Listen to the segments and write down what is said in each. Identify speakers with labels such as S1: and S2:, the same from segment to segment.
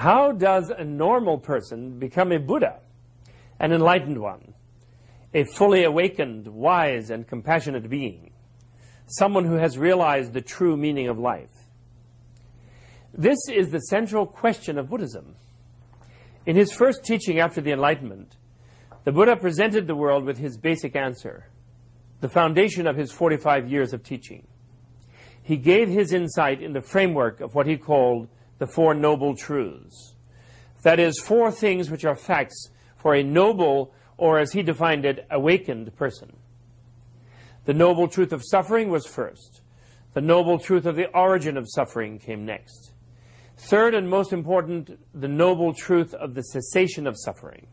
S1: How does a normal person become a Buddha, an enlightened one, a fully awakened, wise, and compassionate being, someone who has realized the true meaning of life? This is the central question of Buddhism. In his first teaching after the Enlightenment, the Buddha presented the world with his basic answer, the foundation of his 45 years of teaching. He gave his insight in the framework of what he called the Four Noble Truths. That is, four things which are facts for a noble, or as he defined it, awakened person. The noble truth of suffering was first. The noble truth of the origin of suffering came next. Third, and most important, the noble truth of the cessation of suffering.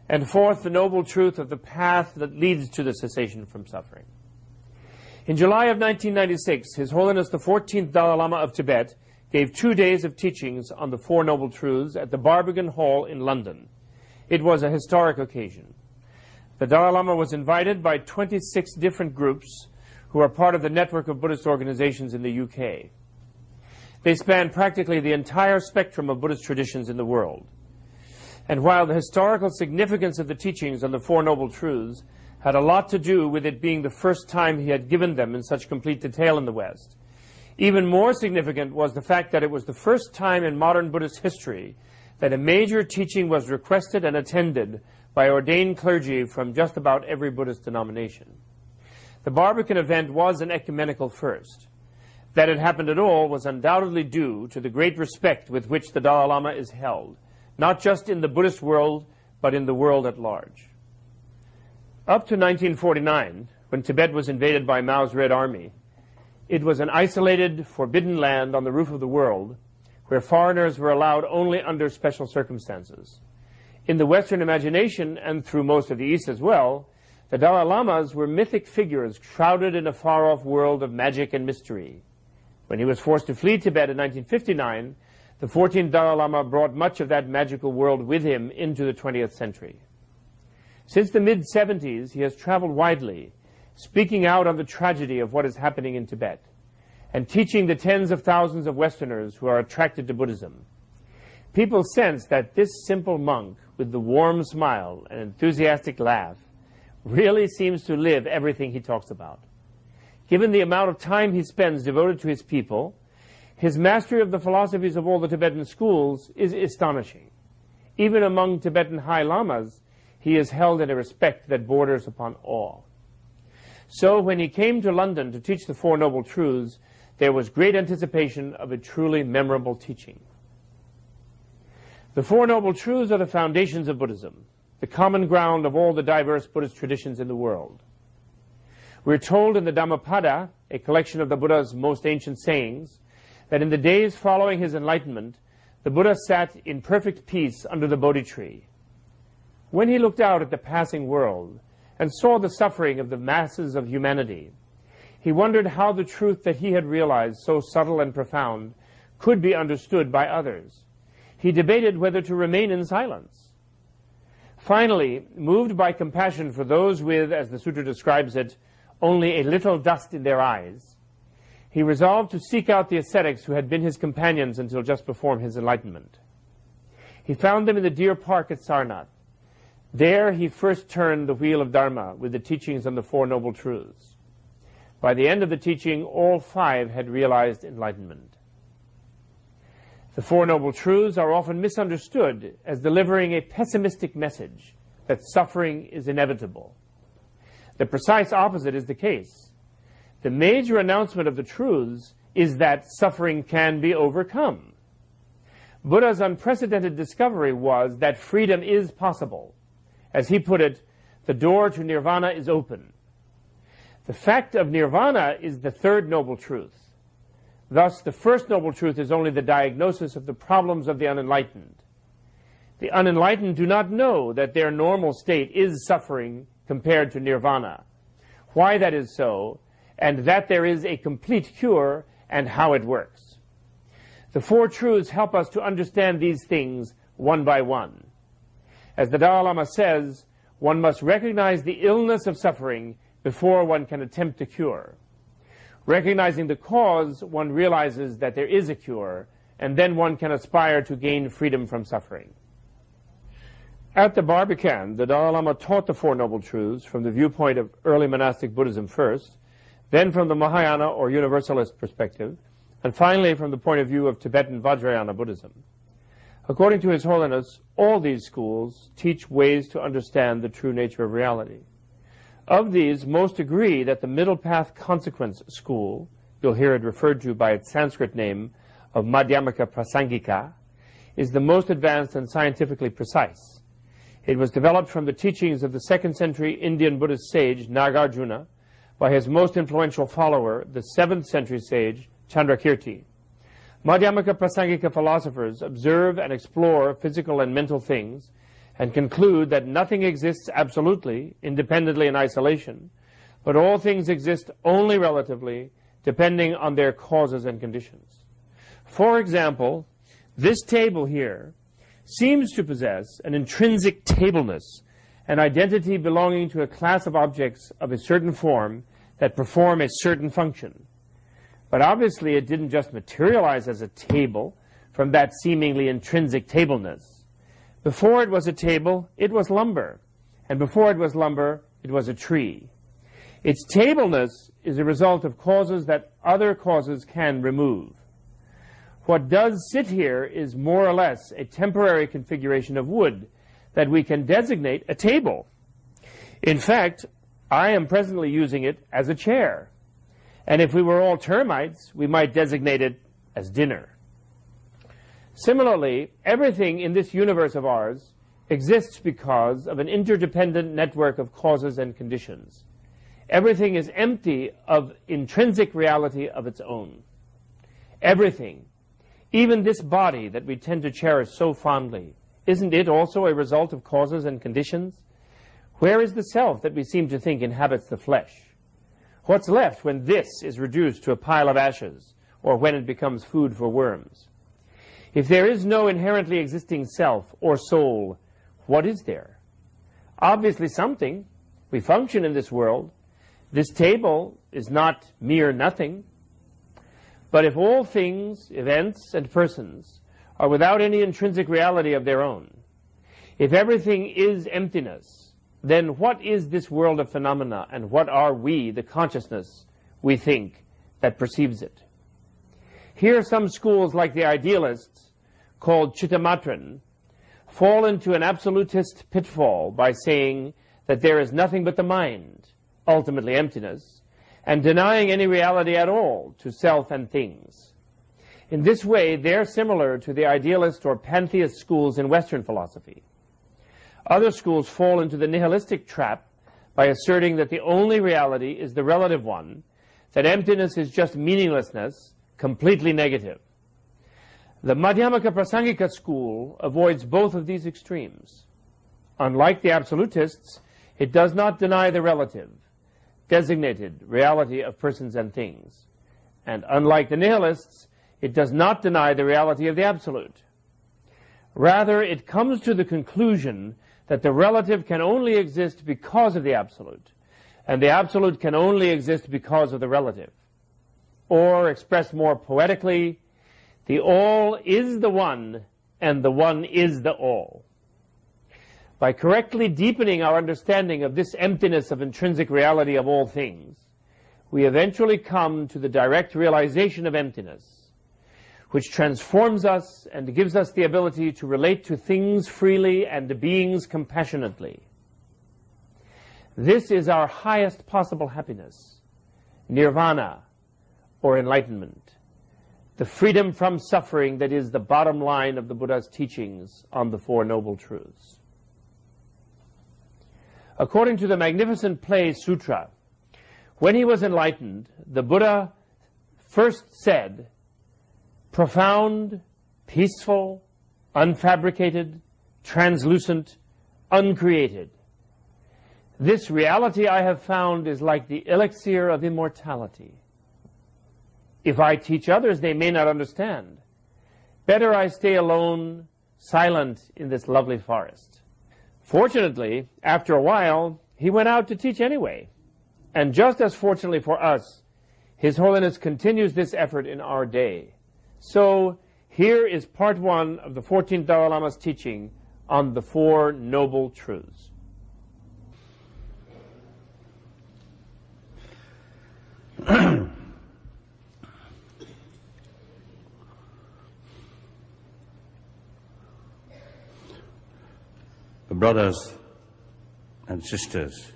S1: And fourth, the noble truth of the path that leads to the cessation from suffering. In July of 1996, His Holiness the 14th Dalai Lama of Tibet gave 2 days of teachings on the Four Noble Truths at the Barbican Hall in London. It was a historic occasion. The Dalai Lama was invited by 26 different groups who are part of the network of Buddhist organizations in the UK. They span practically the entire spectrum of Buddhist traditions in the world. And while the historical significance of the teachings on the Four Noble Truths had a lot to do with it being the first time he had given them in such complete detail in the West, even more significant was the fact that it was the first time in modern Buddhist history that a major teaching was requested and attended by ordained clergy from just about every Buddhist denomination. The Barbican event was an ecumenical first. That it happened at all was undoubtedly due to the great respect with which the Dalai Lama is held, not just in the Buddhist world, but in the world at large. Up to 1949, when Tibet was invaded by Mao's Red Army, it was an isolated, forbidden land on the roof of the world, where foreigners were allowed only under special circumstances. In the Western imagination, and through most of the East as well, the Dalai Lamas were mythic figures shrouded in a far-off world of magic and mystery. When he was forced to flee Tibet in 1959, the 14th Dalai Lama brought much of that magical world with him into the 20th century. Since the mid-70s, he has traveled widely, speaking out on the tragedy of what is happening in Tibet, and teaching the tens of thousands of Westerners who are attracted to Buddhism. People sense that this simple monk, with the warm smile and enthusiastic laugh, really seems to live everything he talks about. Given the amount of time he spends devoted to his people, his mastery of the philosophies of all the Tibetan schools is astonishing. Even among Tibetan High Lamas, he is held in a respect that borders upon awe. So when he came to London to teach the Four Noble Truths, there was great anticipation of a truly memorable teaching. The Four Noble Truths are the foundations of Buddhism, the common ground of all the diverse Buddhist traditions in the world. We're told in the Dhammapada, a collection of the Buddha's most ancient sayings, that in the days following his enlightenment, the Buddha sat in perfect peace under the Bodhi tree. When he looked out at the passing world and saw the suffering of the masses of humanity, he wondered how the truth that he had realized, so subtle and profound, could be understood by others. He debated whether to remain in silence. Finally, moved by compassion for those with, as the sutra describes it, only a little dust in their eyes, he resolved to seek out the ascetics who had been his companions until just before his enlightenment. He found them in the deer park at Sarnath. There he first turned the wheel of Dharma with the teachings on the Four Noble Truths. By the end of the teaching, all five had realized enlightenment. The Four Noble Truths are often misunderstood as delivering a pessimistic message that suffering is inevitable. The precise opposite is the case. The major announcement of the truths is that suffering can be overcome. Buddha's unprecedented discovery was that freedom is possible. As he put it, the door to nirvana is open. The fact of nirvana is the third noble truth. Thus, the first noble truth is only the diagnosis of the problems of the unenlightened. The unenlightened do not know that their normal state is suffering compared to nirvana, why that is so, and that there is a complete cure and how it works. The Four Truths help us to understand these things one by one. As the Dalai Lama says, one must recognize the illness of suffering before one can attempt to cure. Recognizing the cause, one realizes that there is a cure, and then one can aspire to gain freedom from suffering. At the Barbican, the Dalai Lama taught the Four Noble Truths from the viewpoint of early monastic Buddhism first, then from the Mahayana or Universalist perspective, and finally from the point of view of Tibetan Vajrayana Buddhism. According to His Holiness, all these schools teach ways to understand the true nature of reality. Of these, most agree that the Middle Path Consequence School, you'll hear it referred to by its Sanskrit name of Madhyamaka Prasangika, is the most advanced and scientifically precise. It was developed from the teachings of the 2nd century Indian Buddhist sage Nagarjuna by his most influential follower, the 7th century sage Chandrakirti. Madhyamaka Prasangika philosophers observe and explore physical and mental things and conclude that nothing exists absolutely, independently in isolation, but all things exist only relatively, depending on their causes and conditions. For example, this table here seems to possess an intrinsic tableness, an identity belonging to a class of objects of a certain form that perform a certain function. But obviously it didn't just materialize as a table from that seemingly intrinsic tableness. Before it was a table, it was lumber, and before it was lumber, it was a tree. Its tableness is a result of causes that other causes can remove. What does sit here is more or less a temporary configuration of wood that we can designate a table. In fact, I am presently using it as a chair. And if we were all termites, we might designate it as dinner. Similarly, everything in this universe of ours exists because of an interdependent network of causes and conditions. Everything is empty of intrinsic reality of its own. Everything. Even this body that we tend to cherish so fondly, isn't it also a result of causes and conditions? Where is the self that we seem to think inhabits the flesh? What's left when this is reduced to a pile of ashes, or when it becomes food for worms? If there is no inherently existing self or soul, what is there? Obviously something. We function in this world. This table is not mere nothing. But if all things, events, and persons are without any intrinsic reality of their own, if everything is emptiness, then what is this world of phenomena, and what are we, the consciousness, we think, that perceives it? Here some schools, like the idealists, called Chittamatran, fall into an absolutist pitfall by saying that there is nothing but the mind, ultimately emptiness, and denying any reality at all to self and things. In this way, they're similar to the idealist or pantheist schools in Western philosophy. Other schools fall into the nihilistic trap by asserting that the only reality is the relative one, that emptiness is just meaninglessness, completely negative. The Madhyamaka Prasangika school avoids both of these extremes. Unlike the absolutists, it does not deny the relative, designated reality of persons and things. And unlike the nihilists, it does not deny the reality of the absolute. Rather, it comes to the conclusion that the relative can only exist because of the absolute, and the absolute can only exist because of the relative. Or, expressed more poetically, the all is the one, and the one is the all. By correctly deepening our understanding of this emptiness of intrinsic reality of all things, we eventually come to the direct realization of emptiness, which transforms us and gives us the ability to relate to things freely and to beings compassionately. This is our highest possible happiness, nirvana, or enlightenment, the freedom from suffering that is the bottom line of the Buddha's teachings on the Four Noble Truths. According to the magnificent Play Sutra, when he was enlightened, the Buddha first said, profound, peaceful, unfabricated, translucent, uncreated. This reality I have found is like the elixir of immortality. If I teach others, they may not understand. Better I stay alone, silent in this lovely forest. Fortunately, after a while, he went out to teach anyway. And just as fortunately for us, His Holiness continues this effort in our day. So Here is part 1 of the 14th Dalai Lama's teaching on the Four Noble Truths.
S2: Brothers and sisters,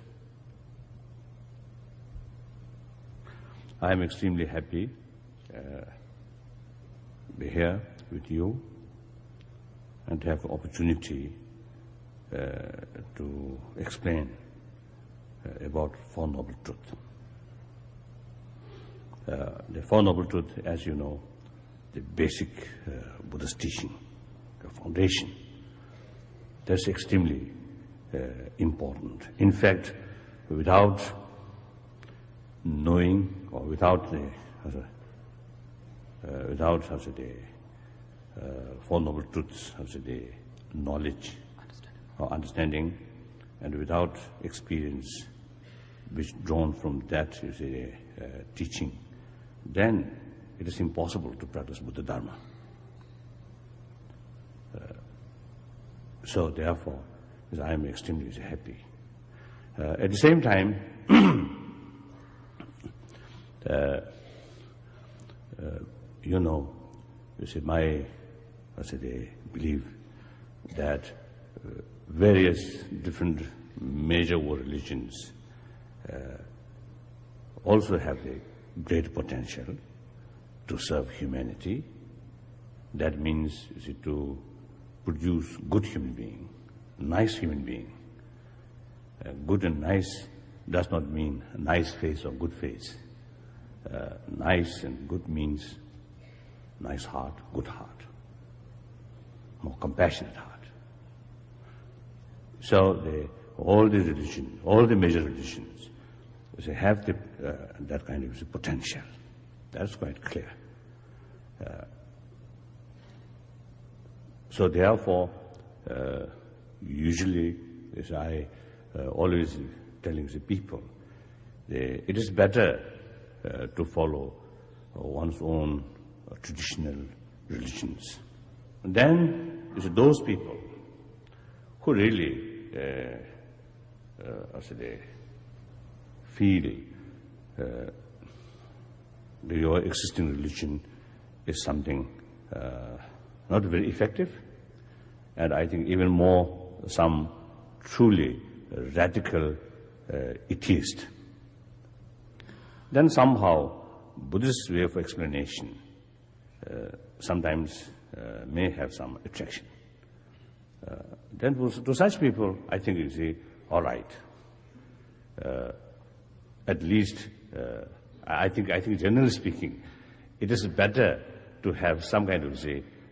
S2: I am extremely happy to be here with you and to have the opportunity to explain about Four Noble Truths. The Four Noble Truths, as you know, the basic Buddhist teaching, the foundation. That's extremely important. In fact, without knowing or without the Four Noble Truths, the knowledge or understanding, and without experience which drawn from that teaching, then it is impossible to practice Buddha Dharma. So therefore, I am extremely happy. At the same time, you know, my belief that various different major world religions also have the great potential to serve humanity. That means to produce good human being, nice human being. Good and nice does not mean nice face or good face. Nice and good means nice heart, good heart, more compassionate heart. So all the religions, all the major religions, they have that kind of potential. That's quite clear. So therefore, usually, as I always telling the people, it is better to follow one's own traditional religions. And then those people who really feel your existing religion is something not very effective, and I think even more some truly radical atheist. Then somehow Buddhist way of explanation sometimes may have some attraction. Then to such people, I think you say, all right. At least, I think generally speaking, it is better to have some kind of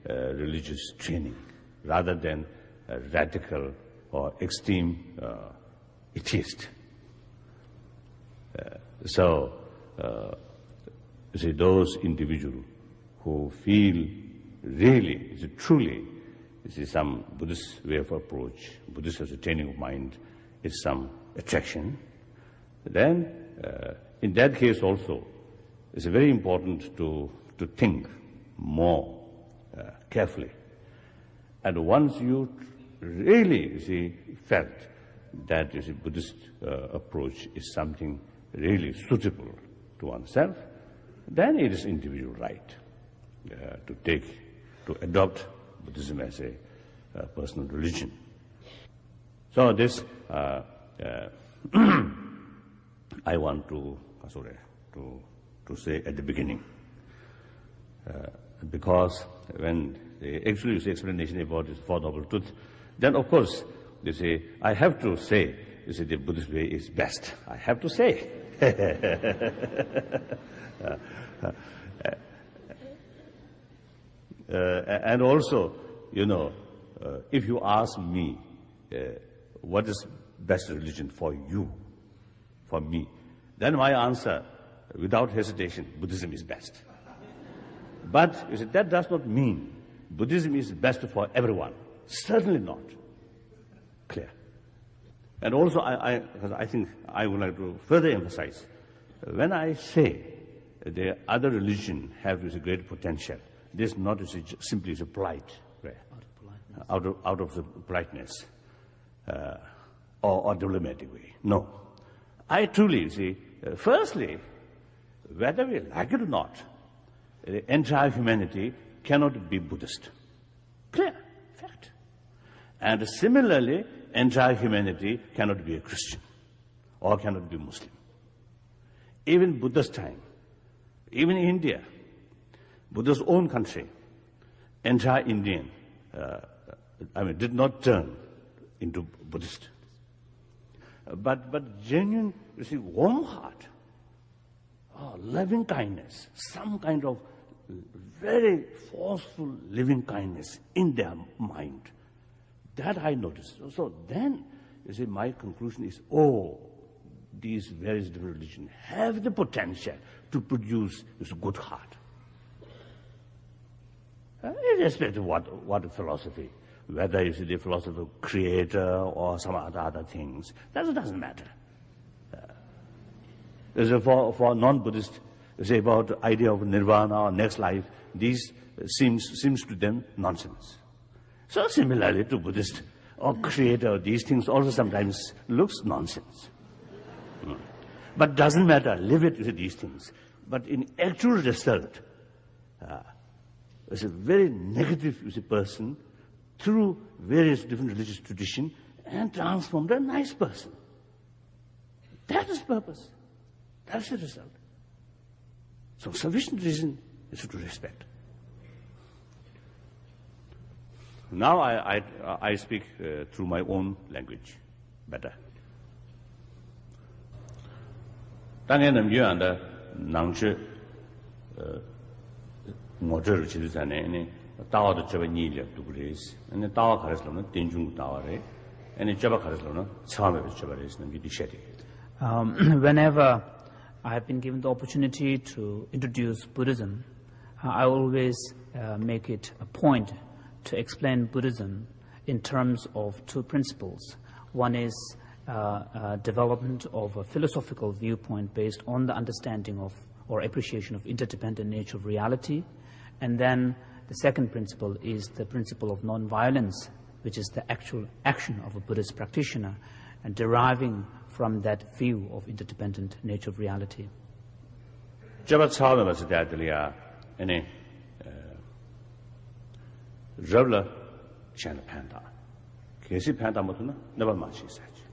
S2: religious training rather than a radical or extreme atheist. So, those individuals who feel really, truly, some Buddhist way of approach, Buddhist as a training of mind, is some attraction, then in that case also, it's very important to think more carefully. And once you really felt that Buddhist approach is something really suitable to oneself, then it is individual right to adopt Buddhism as a personal religion. So this I want to say at the beginning, because when they actually use explanation about this Four Noble Truths, then of course they say, I have to say, the Buddhist way is best. I have to say. And also, if you ask me, what is best religion for you, for me, then my answer, without hesitation, Buddhism is best. But that does not mean Buddhism is best for everyone. Certainly not. Clear. And also, I think I would like to further emphasize, when I say the other religion have this great potential, this not simply is a polite, right? Out of the politeness or diplomatic way. No. I truly see, firstly, whether we like it or not, the entire humanity cannot be Buddhist. Clear, fact. And similarly, entire humanity cannot be a Christian or cannot be Muslim. Even Buddha's time, even India, Buddha's own country, entire Indian, did not turn into Buddhist. But genuine, you see, warm heart, loving kindness, some kind of very forceful living kindness in their mind. That I noticed. So then, you see, my conclusion is, these various different religions have the potential to produce this good heart. Irrespective of what philosophy, whether you see the philosophy of creator or some other things, that doesn't matter. For non-Buddhist, say about the idea of nirvana or next life, these seems to them nonsense. So similarly to Buddhist or creator, these things also sometimes looks nonsense. But doesn't matter, live it with these things. But in actual result, is a very negative person through various different religious traditions and transformed a nice person. That is purpose. That's the result. So sufficient reason is to respect. Now I speak through my own language better. 당에는 유한다 낭치 모저를 지르잖아요. 다와도 저번 니려 두그레스. 근데 다와 가르스로는 딘중 다와래. 아니 저번 가르스로는 처음에 저번에서는 미디셔디.
S3: Whenever I have been given the opportunity to introduce Buddhism, I always make it a point to explain Buddhism in terms of two principles. One is development of a philosophical viewpoint based on the understanding of or appreciation of interdependent nature of reality. And then the second principle is the principle of non-violence, which is the actual action of a Buddhist practitioner and deriving from that view of interdependent nature of reality.
S2: 저번 처음에 봤을 때 아들이야, 아니, 러블러 쟤는 판다. 계시 판다 못하나? 내가 마치 있어야지.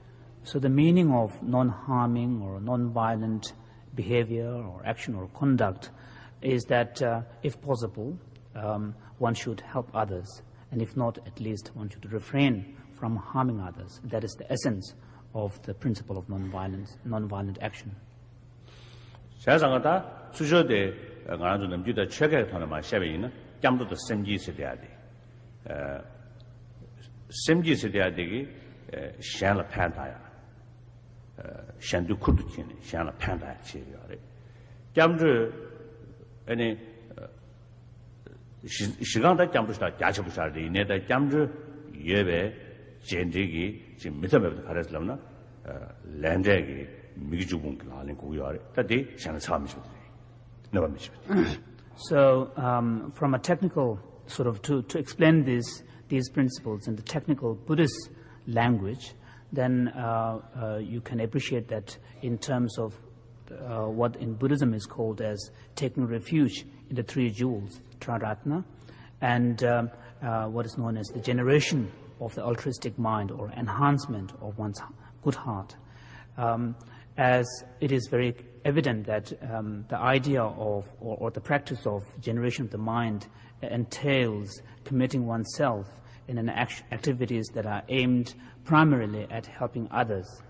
S3: So the meaning of non-harming or non-violent behavior or action or conduct is that if possible, one should help others, and if not, at least one should refrain from harming others. That is the essence of the principle of non-violent action.
S2: 세상에다 수저대 가는 남주다 최근에 하는 말 샤베이는 깜도도 semji 세대야 돼. semji 세대야 되기 샹라 판다야. 샹두 쿠르티네 샹라 판다야 지요래. 깜주 아니 시간다 깜주다 야쳐부사리 내다 깜주 예배 젠지기 지금 밑에부터 가르슬라나 랜드기 미주분 가는 고요래. 다디 샹 참이죠. 내가 미죠.
S3: So from a technical sort of to explain these principles in the technical Buddhist language, then you can appreciate that in terms of what in Buddhism is called as taking refuge in the three jewels, Triratna, and what is known as the generation of the altruistic mind or enhancement of one's good heart. As it is very evident that the idea of or the practice of generation of the mind entails committing oneself in an activities that are aimed primarily at helping others.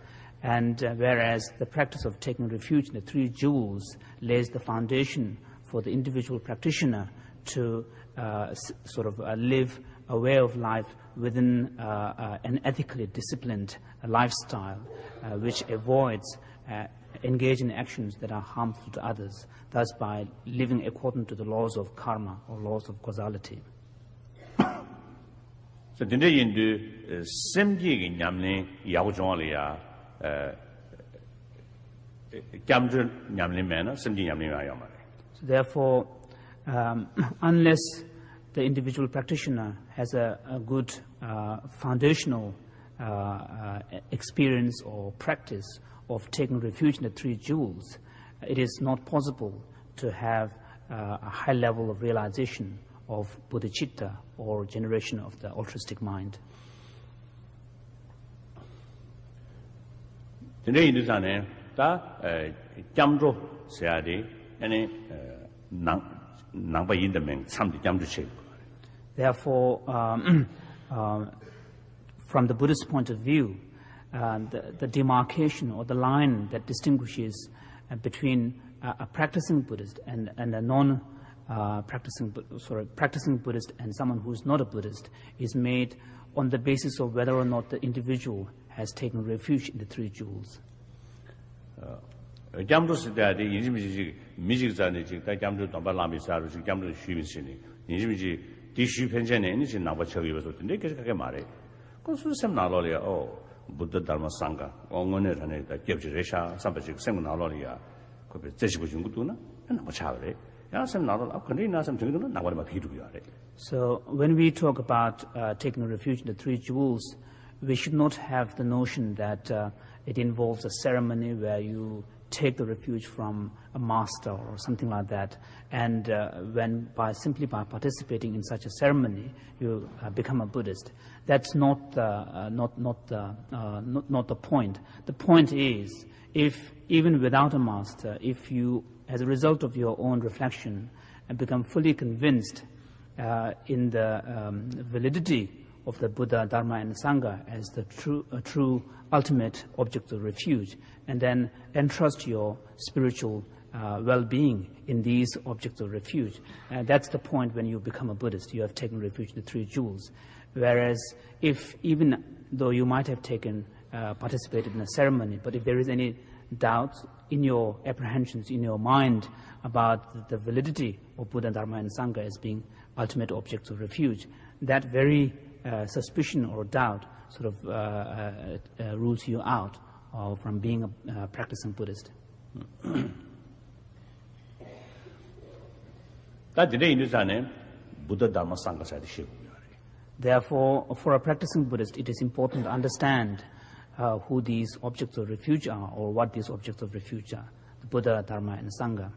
S3: And whereas the practice of taking refuge in the three jewels lays the foundation for the individual practitioner to sort of live a way of life within an ethically disciplined lifestyle, which avoids engaging in actions that are harmful to others, thus by living according to the laws of karma or laws of causality.
S2: So today in the semji nyamne yaojonglia gamje nyamne mena semji nyamne yamare.
S3: So therefore unless the individual practitioner has a good foundational experience or practice of taking refuge in the three jewels, it is not possible to have a high level of realization of bodhicitta or generation of the altruistic mind.
S2: Today in this anne, that jamdro sayadi, any number in the men, some the jamdro shape.
S3: Therefore, from the Buddhist point of view, the demarcation or the line that distinguishes between a practicing Buddhist and a non-practicing Buddhist and someone who is not a Buddhist is made on the basis of whether or not the individual has taken refuge in the three jewels.
S2: Jamdro sayadi, injimiji music zani, jamdro tamba lami saru, jamdro shubisini, injimiji tishu pension any number chagi was to make a mare. Consul some nalolia, oh, Buddha Dharma Sangha, Ongonet and the Gebjiresha, Sabaji, Seminalolia, Kobeteshibutuna, and Machare. Some not of Kandina, some children, now what about Hiduare.
S3: So, when we talk about taking refuge in the three jewels, we should not have the notion that it involves a ceremony where you take the refuge from a master or something like that, and simply by participating in such a ceremony, you become a Buddhist. That's not the point. The point is, if even without a master, if you, as a result of your own reflection, become fully convinced in the validity of the Buddha, Dharma, and Sangha as the true ultimate object of refuge, and then entrust your spiritual well-being in these objects of refuge. That's the point when you become a Buddhist. You have taken refuge in the three jewels. Whereas if, even though you might have participated in a ceremony, but if there is any doubt in your apprehensions, in your mind about the validity of Buddha, Dharma, and Sangha as being ultimate objects of refuge, that very suspicion or doubt sort of rules you out from being a practicing Buddhist. Therefore, for a practicing Buddhist, it is important to understand who these objects of refuge are, or what these objects of refuge are, the Buddha, Dharma, and Sangha.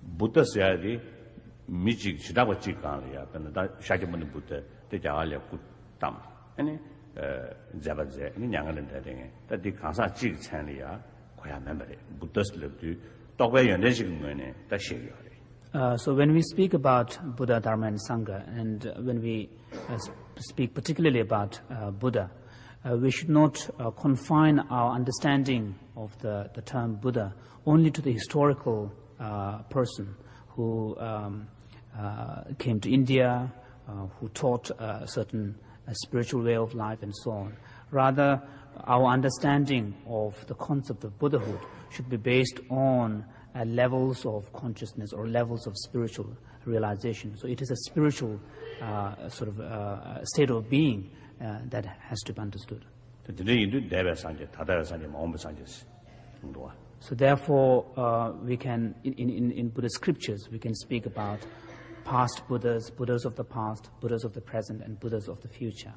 S2: Buddha said, Mijik Shidawachi Kalia, and the Shajaman Buddha, the Jalia Kutam, and Zabaze, and Yangan that the Kasa Jig Chanlia, quite memory, Buddha's lived to talk away and money, that she.
S3: So when we speak about Buddha, Dharma, and Sangha, and when we speak particularly about Buddha, we should not confine our understanding of the term Buddha only to the historical person who came to India, who taught a certain spiritual way of life and so on. Rather, our understanding of the concept of Buddhahood should be based on levels of consciousness or levels of spiritual realization. So it is a spiritual state of being that has to be understood. So therefore, we can, in Buddhist scriptures, we can speak about past Buddhas, Buddhas of the past, Buddhas of the present, and Buddhas of the future.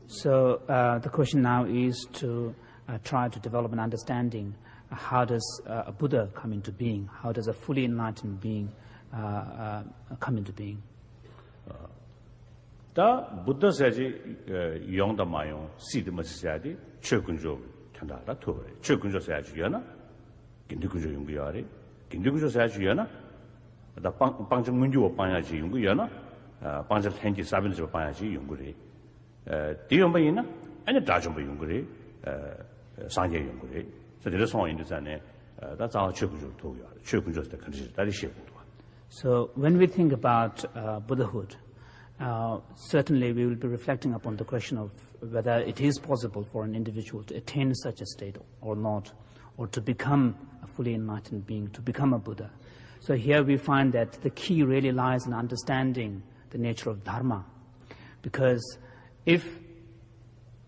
S3: So the question now is to try to develop an understanding. How does a Buddha come into being? How does a fully enlightened being come into being?
S2: The Buddha says, "Young the Mayon, see the Messiah, Chokunjo, Tandara, Tore, Chokunjo says, Yana, Kindukunjo Yungiari, Kindukunjo says, Yana, the Panjang Munju of Panaji Yunguyana, Panjal Henki Sabins of Panaji Yunguri, Diomayina, and the Dajumba Yunguri, Sanya Yunguri." So there is one in the Zane, that's our Chokunjo told you, Chokunjo is the condition, that is shaped.
S3: So when we think about Buddhahood, certainly we will be reflecting upon the question of whether it is possible for an individual to attain such a state or not, or to become a fully enlightened being, to become a Buddha. So here we find that the key really lies in understanding the nature of Dharma. Because if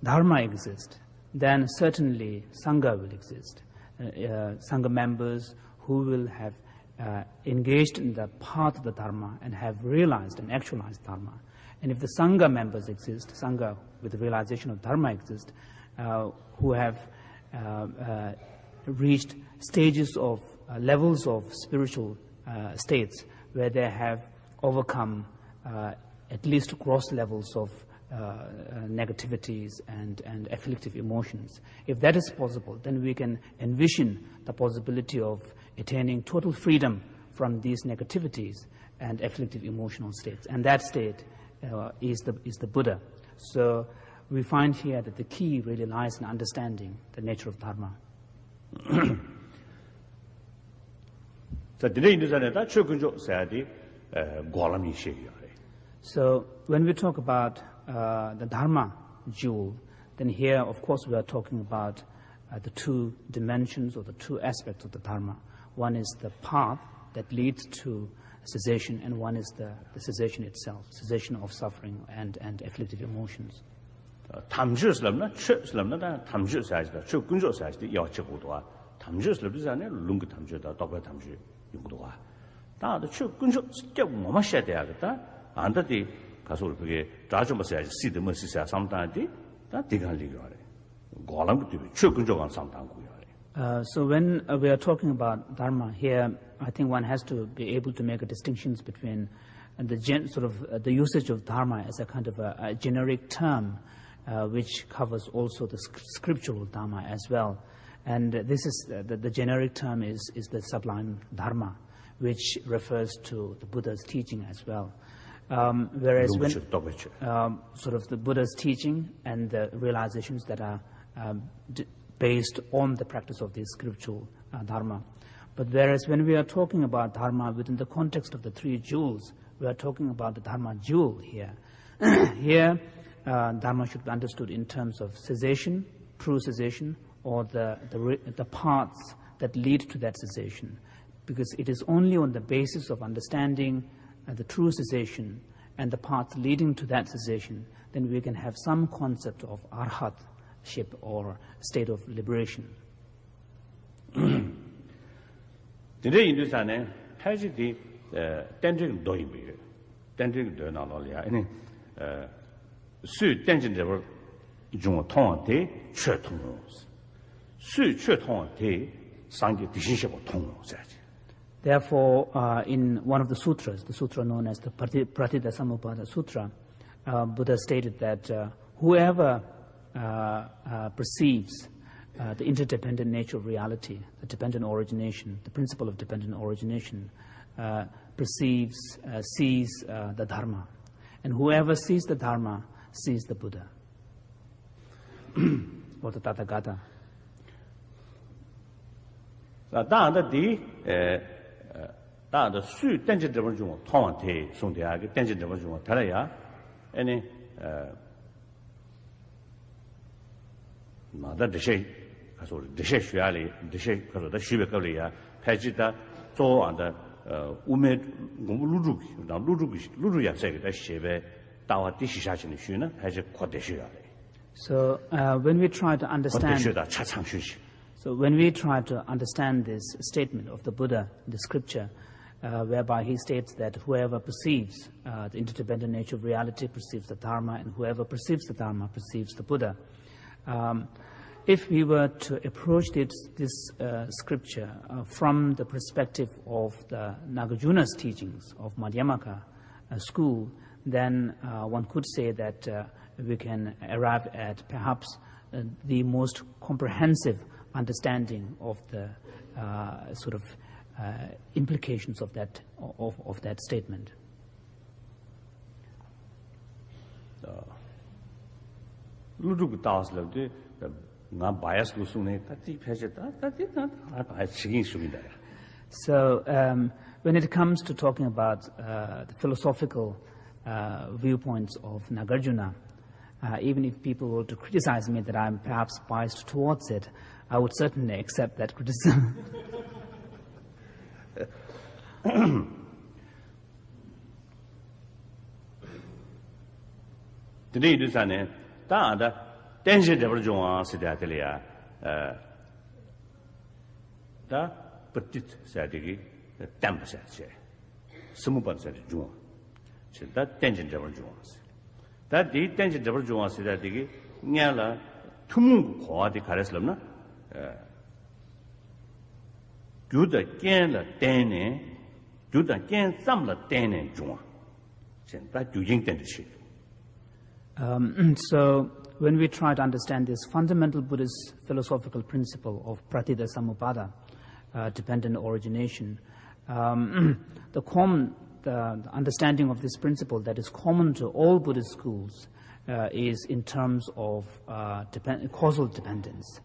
S3: Dharma exists, then certainly Sangha will exist. Sangha members who will have engaged in the path of the Dharma and have realized and actualized Dharma. And if the Sangha members exist, Sangha with the realization of Dharma exist, who have reached stages of levels of spiritual states where they have overcome at least gross levels of negativities and afflictive emotions. If that is possible, then we can envision the possibility of attaining total freedom from these negativities and afflictive emotional states. And that state is the Buddha. So we find here that the key really lies in understanding the nature of Dharma. So when we talk about the Dharma jewel, then here, of course, we are talking about the two dimensions or the two aspects of the Dharma. One is the path that leads to cessation, and one is the cessation itself, cessation of suffering and afflictive emotions. So when we are talking about Dharma here, I think one has to be able to make a distinction between the usage of Dharma as a kind of a generic term, which covers also the scriptural Dharma as well. And this is the generic term is the sublime Dharma, which refers to the Buddha's teaching as well. Whereas when sort of the Buddha's teaching and the realizations that are based on the practice of this scriptural Dharma. But whereas when we are talking about Dharma within the context of the three jewels, we are talking about the Dharma jewel here. Here, Dharma should be understood in terms of cessation, true cessation, or the paths that lead to that cessation. Because it is only on the basis of understanding the true cessation and the path leading to that cessation, then we can have some concept of arhatship or state of liberation.
S2: Today in this time, has it the tendering doing tendering do not only any su tending the Jung Tong de Chue Tong Su Chue Tong de Sangi decision of Tong.
S3: Therefore, in one of the sutras, the sutra known as the Pratityasamutpada Sutra, Buddha stated that whoever perceives the interdependent nature of reality, the dependent origination, the principle of dependent origination, sees the Dharma. And whoever sees the Dharma sees the Buddha, or the Tathagata.
S2: The Su Tension Devon Tonte, Sundiag, Tension Devon Talaya, any Mother de She, the Sheshuali, the Shek, the Shivakalia, Pajita, So and the Umed Luruk, Luruya said that Sheve, Tawa Dishishin Shuna, has a Quadeshuali.
S3: So when we try to understand. So when we try to understand this statement of the Buddha in the scripture, whereby he states that whoever perceives the interdependent nature of reality perceives the Dharma, and whoever perceives the Dharma perceives the Buddha. If we were to approach this scripture from the perspective of the Nagarjuna's teachings of Madhyamaka school, then one could say that we can arrive at perhaps the most comprehensive understanding of the implications of that statement. So when it comes to talking about the philosophical viewpoints of Nagarjuna, even if people were to criticize me that I'm perhaps biased towards it, I would certainly accept that criticism.
S2: Today, this is tension devil joa sidatelia da petit sadigi temp sache sumupan sade joa da tension devil joa da di tension devil joa sidadigi nyala tumungu khoadi kareslamna duda kenla tene duda ken samla tene joa chen da jujing ten shi.
S3: So when we try to understand this fundamental Buddhist philosophical principle of pratitha samuppada, dependent origination, the understanding of this principle that is common to all Buddhist schools is in terms of causal dependence.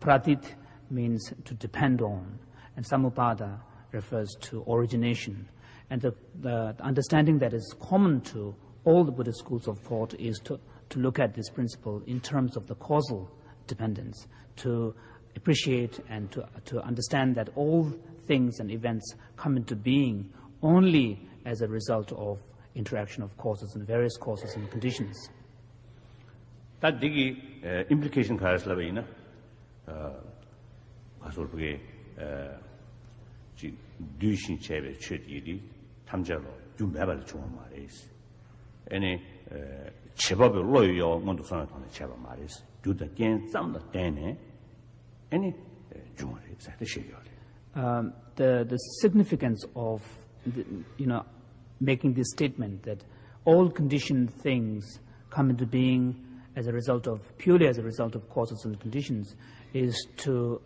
S3: Pratit means to depend on, and samupada refers to origination. And the understanding that is common to all the Buddhist schools of thought is to look at this principle in terms of the causal dependence, to appreciate and to understand that all things and events come into being only as a result of interaction of causes and various causes and conditions.
S2: That digi implication karas labeina kasol pge ji dushin chebe chedi tamjalo jumebal chuma maris ene chebabe loyo mondo sana tone cheba maris juda gen zamda dene ene jumare sa de sheyole.
S3: The significance of making this statement that all conditioned things come into being purely as a result of causes and conditions is to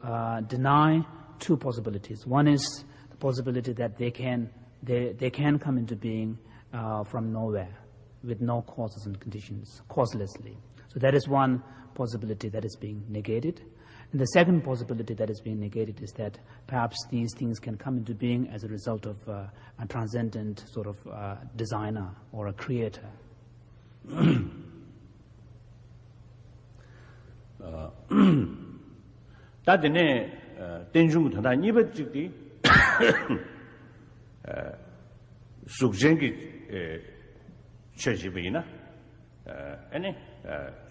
S3: deny two possibilities. One is the possibility that they can come into being from nowhere with no causes and conditions, causelessly. So that is one possibility that is being negated. And the second possibility that is being negated is that perhaps these things can come into being as a result of a transcendent sort of designer or a creator.
S2: 다데네 tenjung thada nibat jikdi sukjengi chejibina ene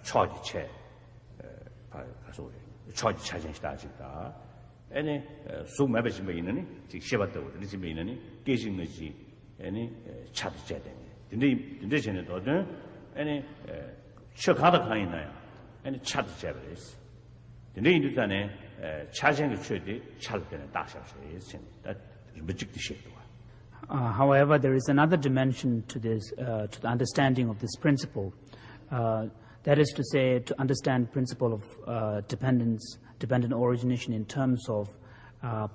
S2: choji che 가서 choji chajen shita ene suk mabaji me인니 지 shebato 지 me인니 계신 것이 ene 차도 제대 근데 전에 도든 ene 쳐가다 가이나요 ene 차도 제베스 근데 인도산에 차생의 최대 찰때는 딱샷이 that reject shape.
S3: However, there is another dimension to this, to the understanding of this principle. That is to say, to understand principle of dependent origination in terms of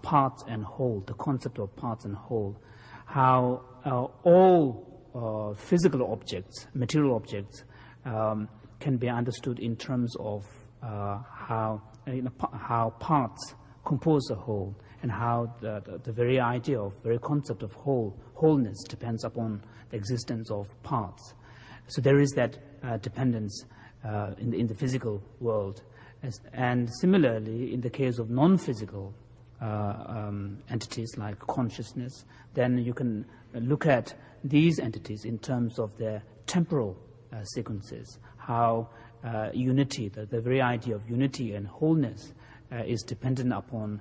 S3: parts and whole, the concept of parts and whole, how all physical objects, material objects, can be understood in terms of how parts compose a whole, and how the very idea of, very concept of wholeness depends upon the existence of parts. So there is that dependence in the physical world. And similarly, in the case of non-physical entities like consciousness, then you can look at these entities in terms of their temporal sequences, how unity, the very idea of unity and wholeness is dependent upon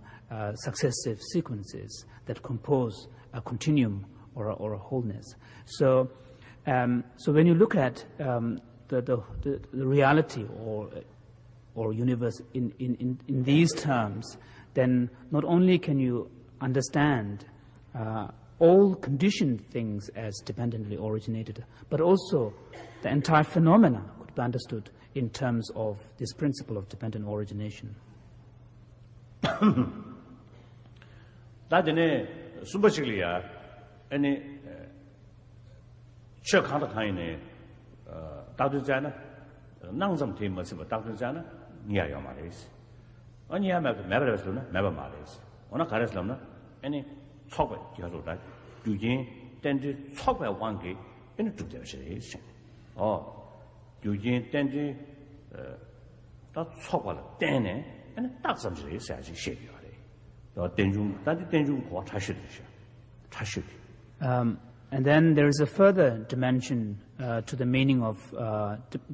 S3: successive sequences that compose a continuum or a wholeness. So when you look at the reality or universe in these terms, then not only can you understand all conditioned things as dependently originated, but also the entire phenomena could be understood in terms of this principle of dependent origination.
S2: 다데네 수버식리야 아니 척하다 카이네 다도잖아 낭점 테마스 다도잖아 니야야 말이스 아니야 매버스나 매버 말이스 오나 가르스람나 아니 척배 계속다 유진 땐지 척배 관계 에는 두대시 유진 땐지 다 척발을 떼네 and that's something is as shape
S3: and then there is a further dimension to the meaning of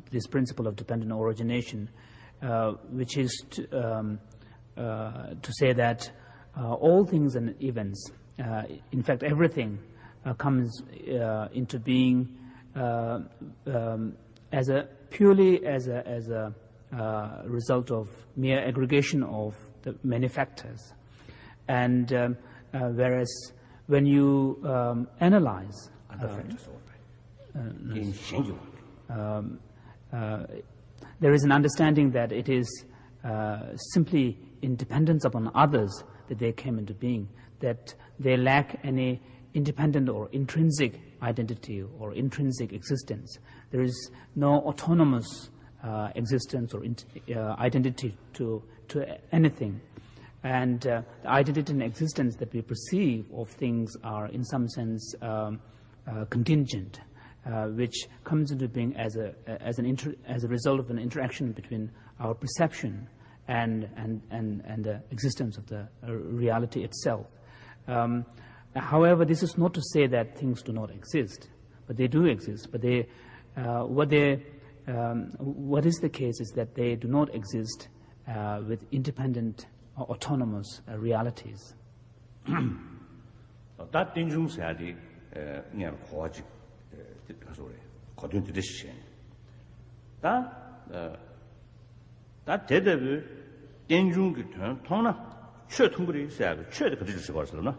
S3: this principle of dependent origination, which is to say that all things and events, in fact everything, comes into being purely as a result of mere aggregation of the many factors. And whereas when you analyze there is an understanding that it is simply in dependence upon others that they came into being, that they lack any independent or intrinsic identity or intrinsic existence. There is no autonomous existence or identity to anything. And the identity and existence that we perceive of things are in some sense contingent, which comes into being as a result of an interaction between our perception and the existence of the reality itself. However, this is not to say that things do not exist, but they do exist. But what is the case is that they do not exist with independent or autonomous realities.
S2: 다 땡중사디 그냥 고아지 소리 거둔 뜻이 다 대대비 땡중기 통나 최 통그리 시작 최대 그들 수 거스나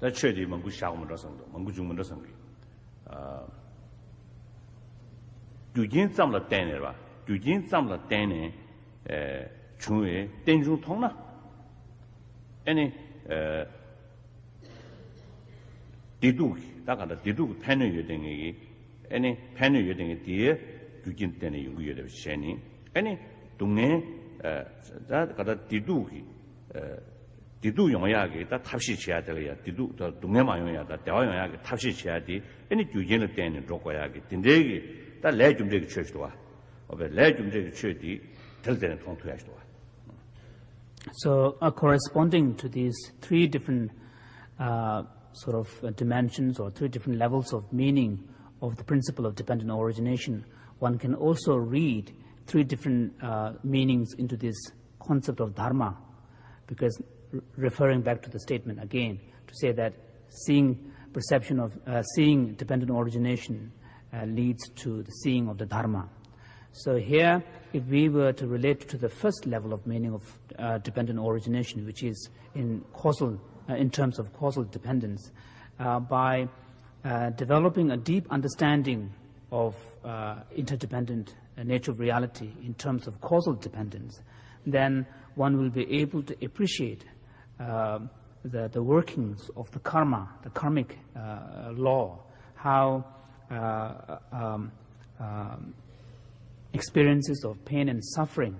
S2: 다 최대 መን구 샤오문도 성도 መን구 중문도 성기 규진 잠라 땡네 봐 규진 잠라 땡네 중에 땡중 통나 아니 디두기 다가다 디두기 패는 여등이 아니 패는 여등이 뒤에 규진 때문에 연구여도 시니 아니 동네 다가다 디두기 디두 용야게 다 탑시 지어야 되야 디두 동네만 용야다 대화 용야게 탑시 지어야 돼 아니 규진을 때는 로고야게 딘데기 다 레좀되게 쳐도 와 어베 레좀되게 쳐디 될 때는 통투야도 와.
S3: So, corresponding to these three different sort of dimensions or three different levels of meaning of the principle of dependent origination, one can also read three different meanings into this concept of dharma, because referring back to the statement again, to say that seeing dependent origination leads to the seeing of the dharma. So here, if we were to relate to the first level of meaning of dependent origination, which is in terms of causal dependence, by developing a deep understanding of interdependent nature of reality in terms of causal dependence, then one will be able to appreciate the workings of the karma, the karmic law, how experiences of pain and suffering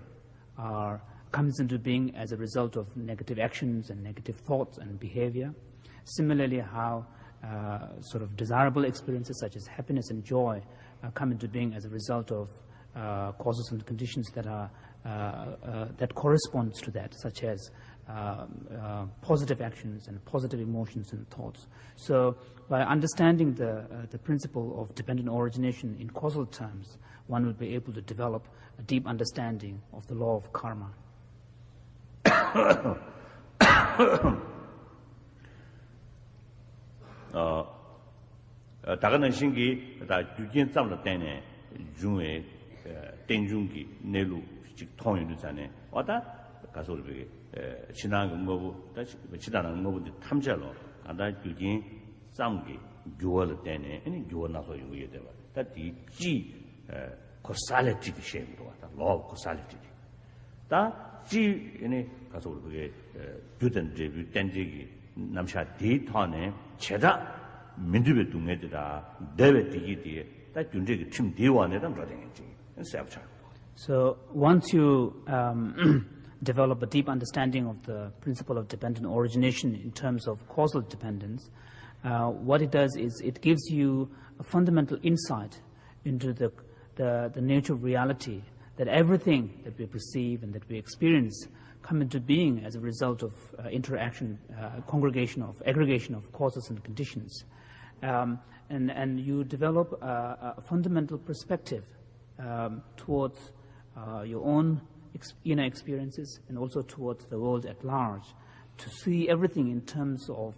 S3: comes into being as a result of negative actions and negative thoughts and behavior. Similarly, how sort of desirable experiences such as happiness and joy come into being as a result of causes and conditions that corresponds to that, such as positive actions and positive emotions and thoughts. So by understanding the principle of dependent origination in causal terms, one will be able to develop a deep understanding of the law of karma.
S2: 다가는 신기 다 유진 잠을 때네 중에 땡중기 내루 직 통일을 전에 왔다 가서 우리 지난 응모부 다시 지난 응모부 탐자로 간다 유진 잠기 교월 때네 아니 교월 나서 용이에 되봐 다디지 코살리티 쉐임도 왔다 로 코살리티 다지 아니 가서 우리 주된 데뷔 땡지기 남샤 데이터네 제다 민주배 동네들아 대외 디기디에 다 준제기 팀 대화내다 그러든지 셉차.
S3: So once you develop a deep understanding of the principle of dependent origination in terms of causal dependence, what it does is it gives you a fundamental insight into the nature of reality, that everything that we perceive and that we experience come into being as a result of interaction, aggregation of causes and conditions. and you develop a fundamental perspective towards your own inner experiences and also towards the world at large, to see everything in terms of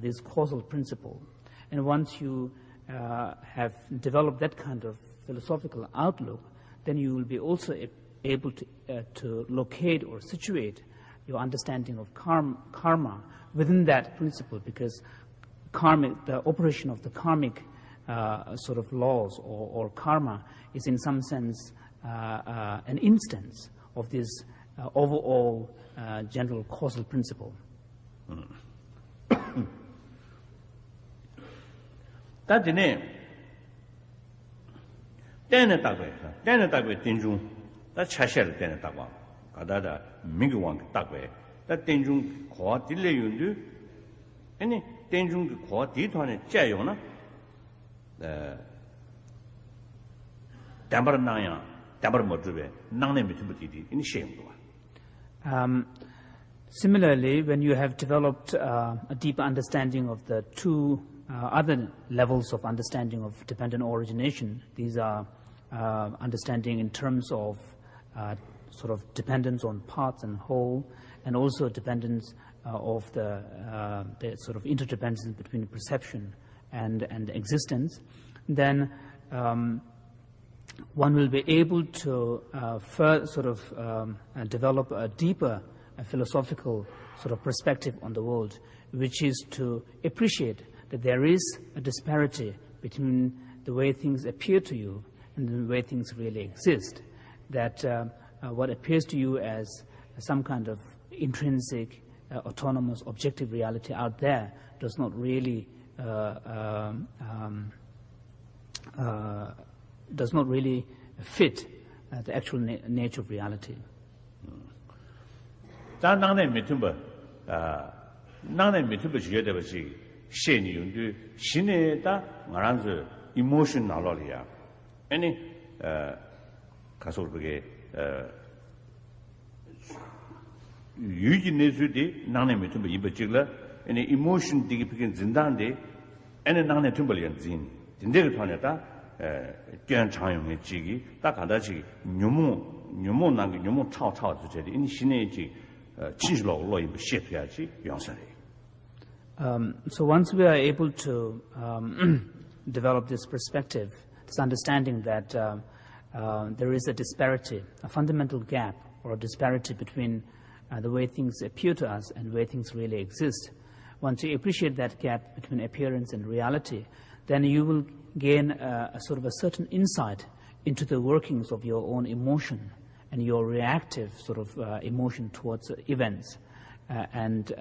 S3: this causal principle. And once you have developed that kind of philosophical outlook, then you will be also able to locate or situate your understanding of karma within that principle, because the operation of the karmic sort of laws or karma is in some sense an instance of this overall general causal principle.
S2: Tadine Dana Dagway Tinjung, that Chashel Dana Dagwa, Kadada Miguan Dagway, that Tinjung Kwa Dile Yundu, any Tinjung Kwa Ditone Jayona, the Dambar Naya, Dambar Modrube, Nane Mitubiti, in shame.
S3: Similarly, when you have developed a deeper understanding of the two other levels of understanding of dependent origination, these are understanding in terms of sort of dependence on parts and whole, and also dependence of the sort of interdependence between perception and existence, then one will be able to develop a deeper philosophical sort of perspective on the world, which is to appreciate that there is a disparity between the way things appear to you and the way things really exist. That what appears to you as some kind of intrinsic, autonomous, objective reality out there does not really fit the actual nature of reality.
S2: Emotion nalolia. Any Kasolbege Eugene Nane Mitumba Ibachilla, any emotion dignifican Zindande, and a Nane Tumbalian Zin. Dindeganeta, Jan Chayong Chigi, Takadachi, Numo Nang, Numo Tao Tao to in Shineji, Chislo, Loy, Shepiachi, Yonsari.
S3: So once we are able to develop this perspective, this understanding that there is a disparity, a fundamental gap or a disparity between the way things appear to us and the way things really exist. Once you appreciate that gap between appearance and reality, then you will gain a sort of a certain insight into the workings of your own emotion and your reactive sort of emotion towards events and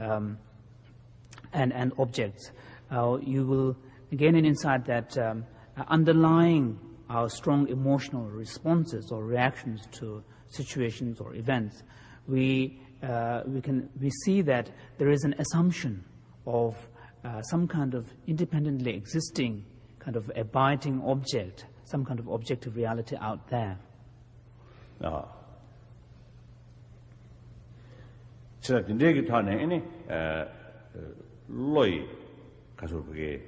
S3: objects. You will gain an insight that underlying our strong emotional responses or reactions to situations or events, we see that there is an assumption of some kind of independently existing kind of abiding object, some kind of objective reality out there.
S2: So the negative any Loy Kasurge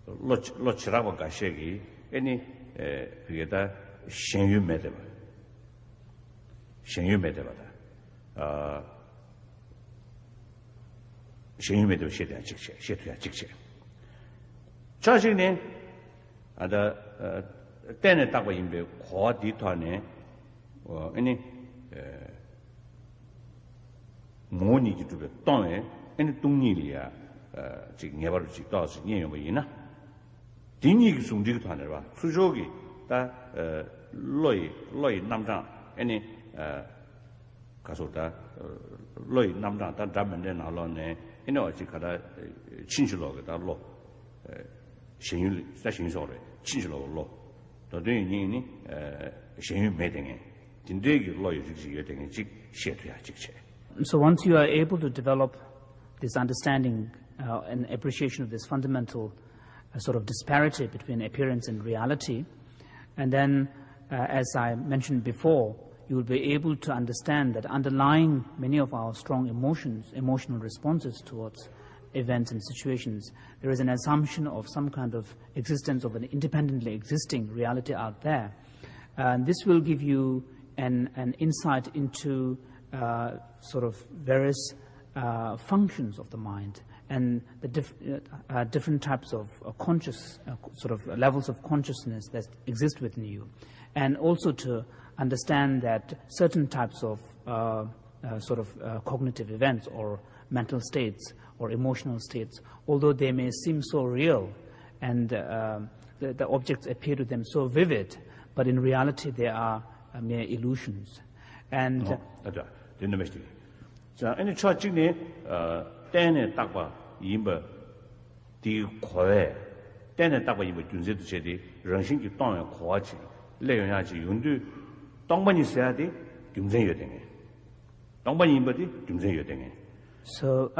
S2: Lochirava Gashegi, any Pigeta Shenyu Medeva. Shenyu Medeva. Shenyu Medeva Shetia Chikshe. Charging in at the Tenetawa in the Quad Ditane or any Moni to the Tone. And Tunilia, never does Yena. Dini Sumditanera, Sujogi, that Loy Namda, any Casota, Loy Namda, that Daman and Alone, you know, Chicada, Chinchilog, that law, Shin Session sorry, Chinchilog law. The doing Shin mating, Dindig lawyer getting a chick, shit.
S3: So once you are able to develop this understanding and appreciation of this fundamental sort of disparity between appearance and reality, and then, as I mentioned before, you will be able to understand that underlying many of our strong emotions, emotional responses towards events and situations, there is an assumption of some kind of existence of an independently existing reality out there. And this will give you an insight into sort of various functions of the mind and the different types of sort of levels of consciousness that exist within you, and also to understand that certain types of cognitive events or mental states or emotional states, although they may seem so real and the objects appear to them so vivid, but in reality they are mere illusions. And
S2: 자, 아니 저 직내 때에 딱봐 이ம்ப 디 코에 때에 딱봐 이ம்ப 준세도 제디 정신기 땅에 고아지 내용하지 윤두 땅반이 있어야 돼 경쟁이 되네. 땅반이 이mb디 경쟁이 되네.
S3: So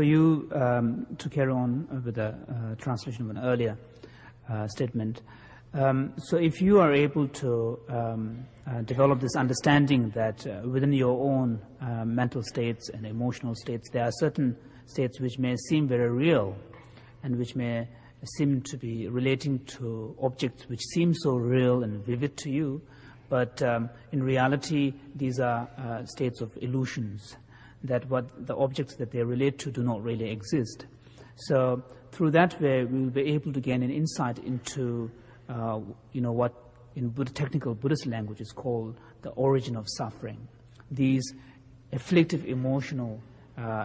S3: you to carry on with the translation of an earlier statement. So if you are able to develop this understanding that within your own mental states and emotional states, there are certain states which may seem very real and which may seem to be relating to objects which seem so real and vivid to you, but in reality these are states of illusions, that what the objects that they relate to do not really exist. So through that way we will be able to gain an insight into what in technical Buddhist language is called the origin of suffering. These afflictive emotional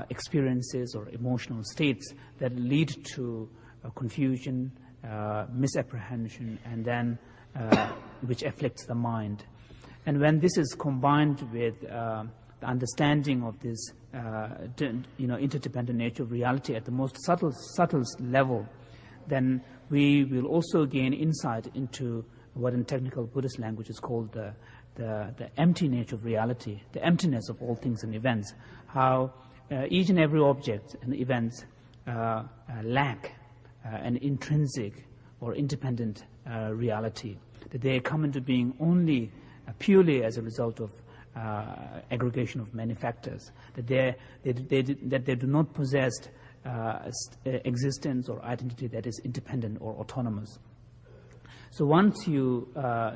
S3: experiences or emotional states that lead to confusion, misapprehension, and then which afflicts the mind. And when this is combined with the understanding of this interdependent nature of reality at the most subtlest level, then we will also gain insight into what in technical Buddhist language is called the empty nature of reality, the emptiness of all things and events, how each and every object and events lack an intrinsic or independent reality, that they come into being only purely as a result of aggregation of many factors, that they do not possess existence or identity that is independent or autonomous. So once you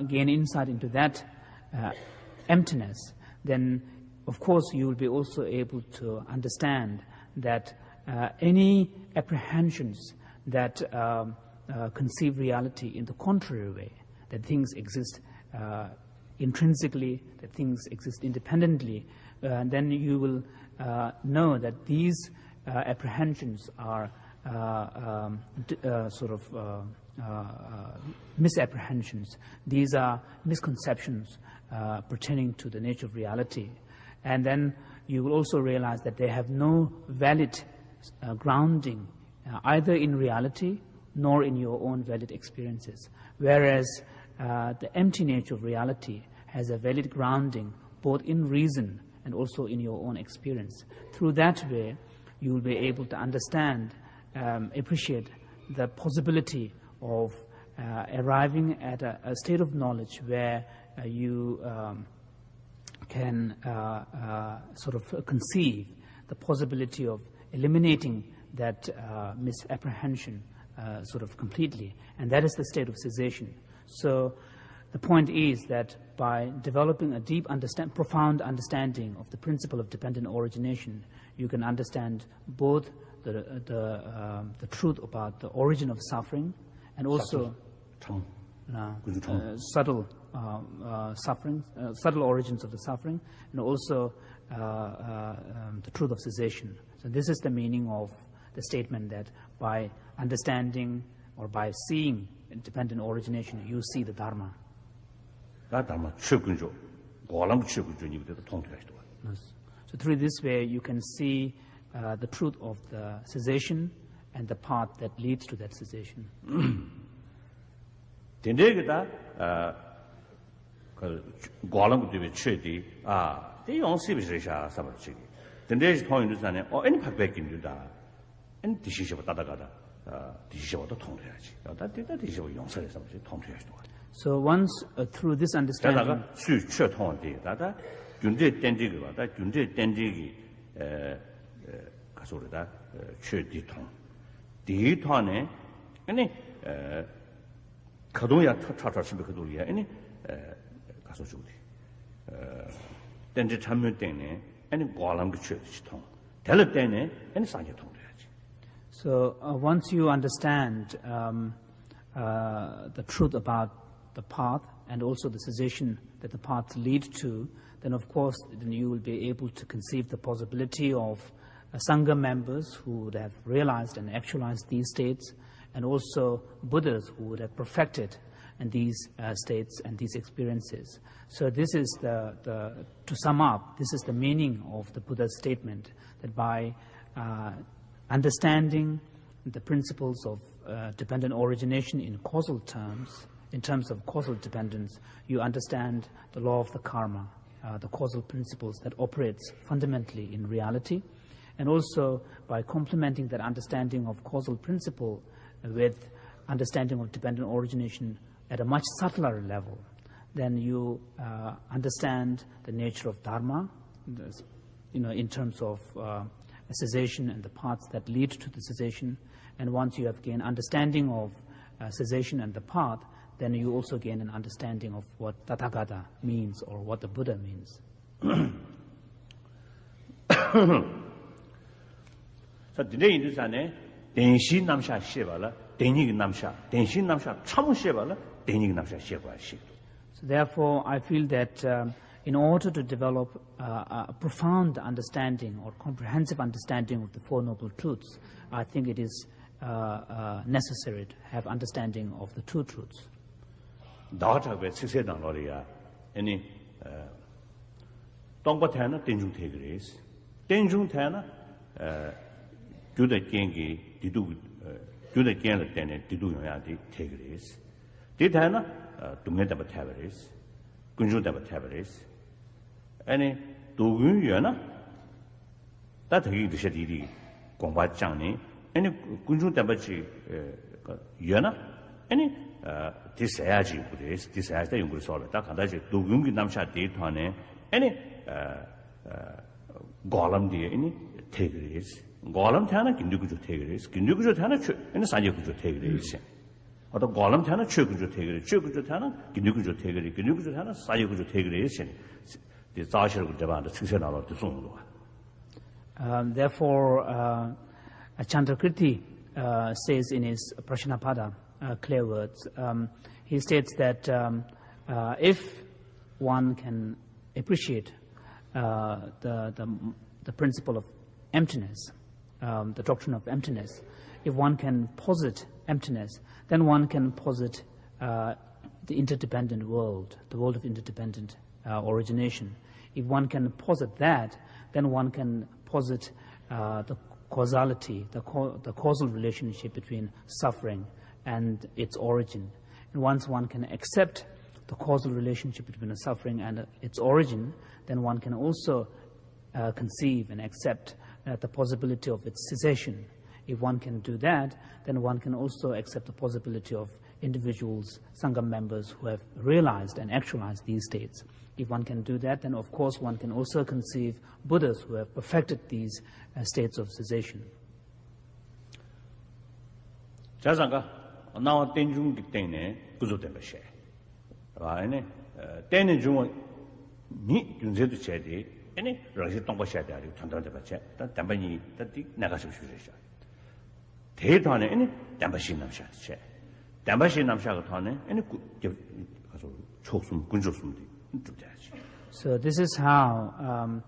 S3: gain insight into that emptiness, then of course you will be also able to understand that any apprehensions that conceive reality in the contrary way, that things exist intrinsically, that things exist independently, then you will know that these apprehensions are misapprehensions. These are misconceptions pertaining to the nature of reality. And then you will also realize that they have no valid grounding either in reality nor in your own valid experiences. Whereas the empty nature of reality has a valid grounding both in reason and also in your own experience. Through that way, you will be able to understand, appreciate the possibility of arriving at a state of knowledge where you can conceive the possibility of eliminating that misapprehension completely, and that is the state of cessation. So the point is that by developing a deep profound understanding of the principle of dependent origination, you can understand both the truth about the origin of suffering and also subtle origins of the suffering, and also the truth of cessation. So this is the meaning of the statement that by understanding or by seeing dependent origination, you see the Dharma. So through this way, you can see the truth of the cessation and the path that leads to that cessation. So once through this understanding,
S2: 가서다 최디통 디통에 아니 가동야 차차차시 그도리야 아니 가서 주디 던지 참여 때문에 아니 고람 그 최디통 될 때문에 아니 상계통 돼야지.
S3: So once you understand the truth about the path and also the cessation that the paths lead to, then of course then you will be able to conceive the possibility of Sangha members who would have realized and actualized these states, and also Buddhas who would have perfected in these states and these experiences. So this is to sum up, this is the meaning of the Buddha's statement, that by understanding the principles of dependent origination in causal terms, in terms of causal dependence, you understand the law of the karma, the causal principles that operates fundamentally in reality. And also by complementing that understanding of causal principle with understanding of dependent origination at a much subtler level, then you understand the nature of dharma, in terms of cessation and the paths that lead to the cessation. And once you have gained understanding of cessation and the path, then you also gain an understanding of what Tathagata means or what the Buddha means.
S2: So today in this ane denshi namsha shebala denig namsha denshi namsha chamu shebala denig namsha shebala shi.
S3: So therefore I feel that in order to develop a profound understanding or comprehensive understanding of the Four Noble Truths, I think it is necessary to have understanding of the two truths.
S2: 다하게 식세당 로리야 아니 동바태나 된중 태그레스 된중 태나 교대 경기 디두 교대 경을 때네 디두 용야디 태그레스 디타나 동네다 바타버레스 군주다 바타버레스 아니 도군여나 다더기 드셔디디 공바장니 아니 군주다 바치 여나 아니 디사야지 부데스 디사야다 용구를 써라 딱 하다지 도군기 남샤 데이터네 아니 고람디에 아니 태그레스 고람 타나 긴두구조 태그레스 긴두구조 타나 아니 산제구조 태그레스 어떤 고람 타나 최구조 태그레스 최구조 타나 긴두구조 태그레스 긴두구조 타나 산제구조 태그레스 디 자셔를 잡아도 측세 나로 송로.
S3: Therefore Chandrakirti says in his Prashnapada clear words, he states that if one can appreciate the principle of emptiness, the doctrine of emptiness, if one can posit emptiness, then one can posit the interdependent world, the world of interdependent origination. If one can posit that, then one can posit the causality, the causal relationship between suffering and its origin. And once one can accept the causal relationship between the suffering and its origin, then one can also conceive and accept the possibility of its cessation. If one can do that, then one can also accept the possibility of individuals, Sangha members who have realized and actualized these states. If one can do that, then of course one can also conceive Buddhas who have perfected these states of cessation.
S2: 자상가 나와 땡중 때문에 구조되면서 아니 때는 중 니 윤제도 제대 아니 러시 동거셔야 돼. 전달돼 봤지. 담반이 뜻이 나가서 주셔. 대단해. 아니 담바신 남샤지. 담바신 남샤가 타네. 아니 가서 촉숨 군조숨 So
S3: this is how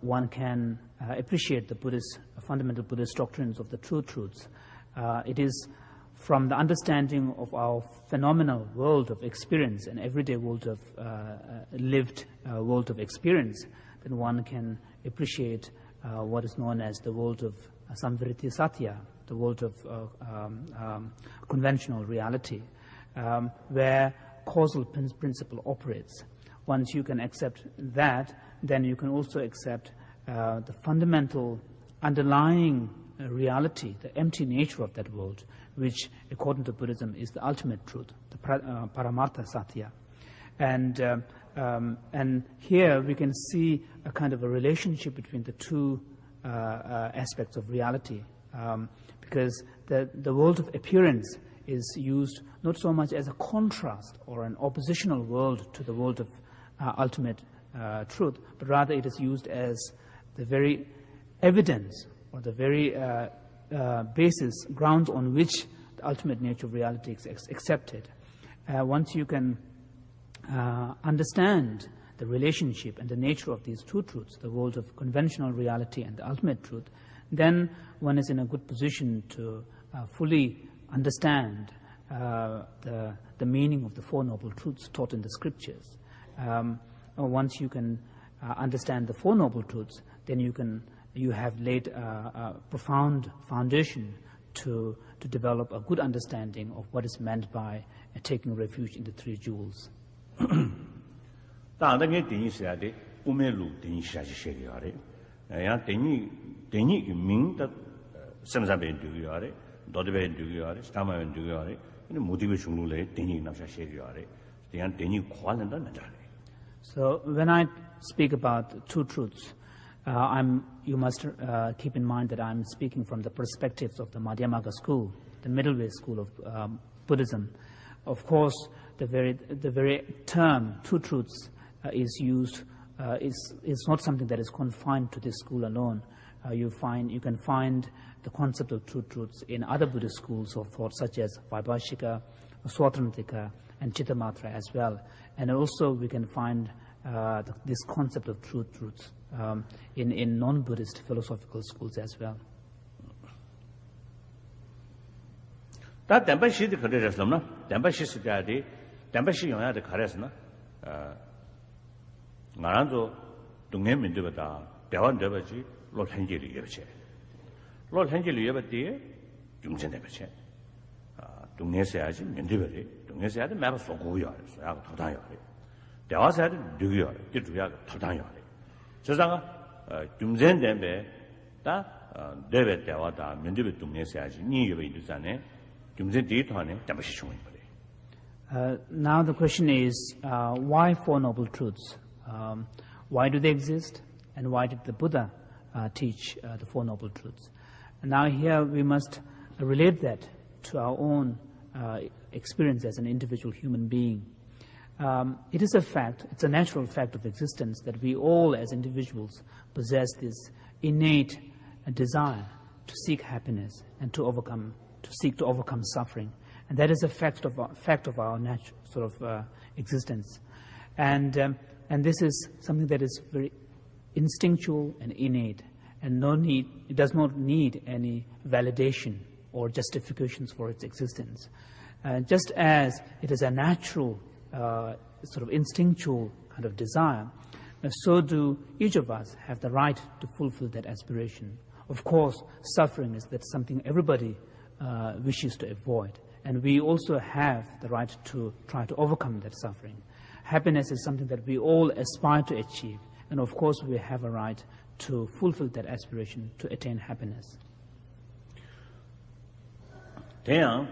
S3: one can appreciate the Buddhist, fundamental Buddhist doctrines of the true truths. It is from the understanding of our phenomenal world of experience and everyday world of lived world of experience that one can appreciate what is known as the world of samvriti satya, the world of conventional reality, where causal principle operates. Once you can accept that, then you can also accept the fundamental underlying reality, the empty nature of that world, which according to Buddhism is the ultimate truth, the paramartha satya. And here we can see a kind of a relationship between the two aspects of reality, because the world of appearance is used not so much as a contrast or an oppositional world to the world of ultimate truth, but rather it is used as the very evidence or the very basis, grounds on which the ultimate nature of reality is accepted. Once you can understand the relationship and the nature of these two truths, the world of conventional reality and the ultimate truth, then one is in a good position to fully understand the meaning of the Four Noble Truths taught in the scriptures. Once you can understand the Four Noble Truths, then you have laid a profound foundation to develop a good understanding of what is meant by taking refuge in the three jewels. So when I speak about two truths, you must keep in mind that I'm speaking from the perspectives of the Madhyamaka school, the middle way school of Buddhism. Of course, the very term two truths is used is not something that is confined to this school alone. You can find the concept of two truths in other Buddhist schools of thought, such as Vaibhashika, Swatrantika, and Chittamatra as well. And also we can find this concept of two truths in non-Buddhist philosophical schools as well. Now the question is, why Four Noble Truths? Why do they exist? And why did the Buddha teach the Four Noble Truths? And now here we must relate that to our own experience as an individual human being. It is a fact, it's a natural fact of existence that we all as individuals possess this innate desire to seek happiness and to seek to overcome suffering. And that is a fact of our natural sort of existence. And this is something that is very instinctual and innate, and it does not need any validation or justifications for its existence. Just as it is a natural, sort of instinctual kind of desire, so do each of us have the right to fulfill that aspiration. Of course, suffering is something everybody wishes to avoid, and we also have the right to try to overcome that suffering. Happiness is something that we all aspire to achieve, and of course we have a right to fulfill that aspiration to attain happiness.
S2: 대양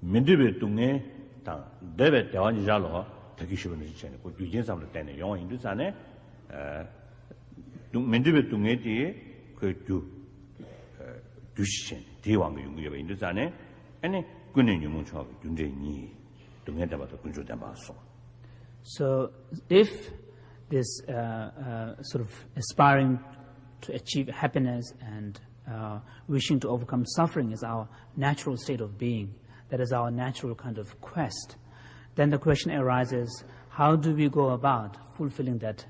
S2: 민드베 동네 다 데베 대원이자로 대기시분을 지체는 그 유진삼을 때는 영어 인도산에 민드베 동네 뒤에 그 주신 대왕의 용구에 인도산에 아니 군의 유문초하고 윤재인이 동네다바도 군주대 봤어.
S3: So if this sort of aspiring to achieve happiness and wishing to overcome suffering is our natural state of being, that is our natural kind of quest, then the question arises, how do we go about fulfilling that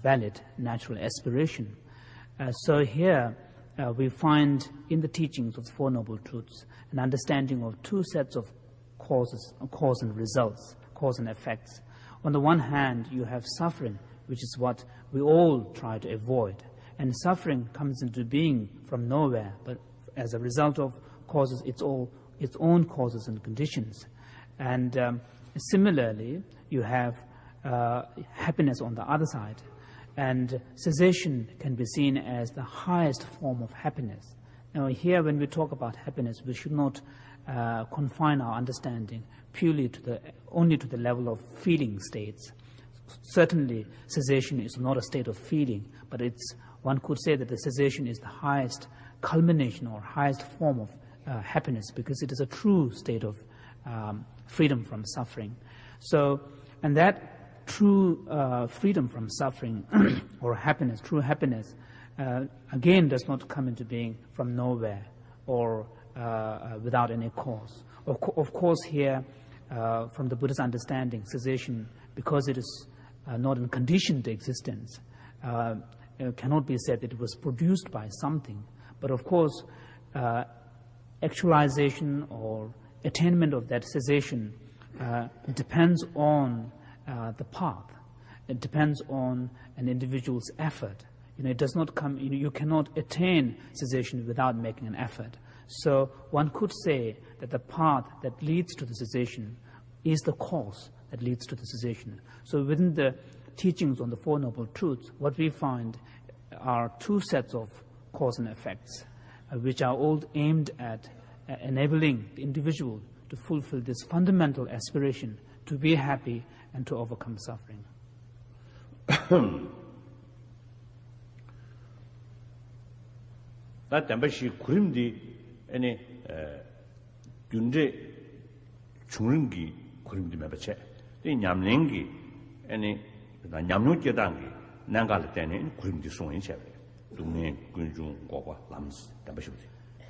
S3: valid natural aspiration? So here we find in the teachings of the Four Noble Truths an understanding of two sets of cause and results, cause and effects. On the one hand, you have suffering, which is what we all try to avoid. And suffering comes into being from nowhere, but as a result of causes its own causes and conditions. And similarly, you have happiness on the other side. And cessation can be seen as the highest form of happiness. Now here, when we talk about happiness, we should not confine our understanding purely only to the level of feeling states. Certainly, cessation is not a state of feeling, but it's one could say that the cessation is the highest culmination or highest form of happiness, because it is a true state of freedom from suffering. So, and that true freedom from suffering or happiness, true happiness, again does not come into being from nowhere or without any cause. Of course, here, from the Buddha's understanding, cessation, because it is not in conditioned existence, cannot be said that it was produced by something. But of course, actualization or attainment of that cessation depends on the path. It depends on an individual's effort. It does not come, you cannot attain cessation without making an effort. So one could say that the path that leads to the cessation is the cause that leads to the cessation. So within the teachings on the Four Noble Truths, what we find are two sets of cause and effects, which are all aimed at enabling the individual to fulfill this fundamental aspiration to be happy and to overcome suffering.
S2: 다 담바시 구림디 아니 균제 중릉기 구림디 매버체 이 냠랭기 아니 냠노께당기 난갈 때는 구림디 송인체 동네 군중 고과 람스 담바시.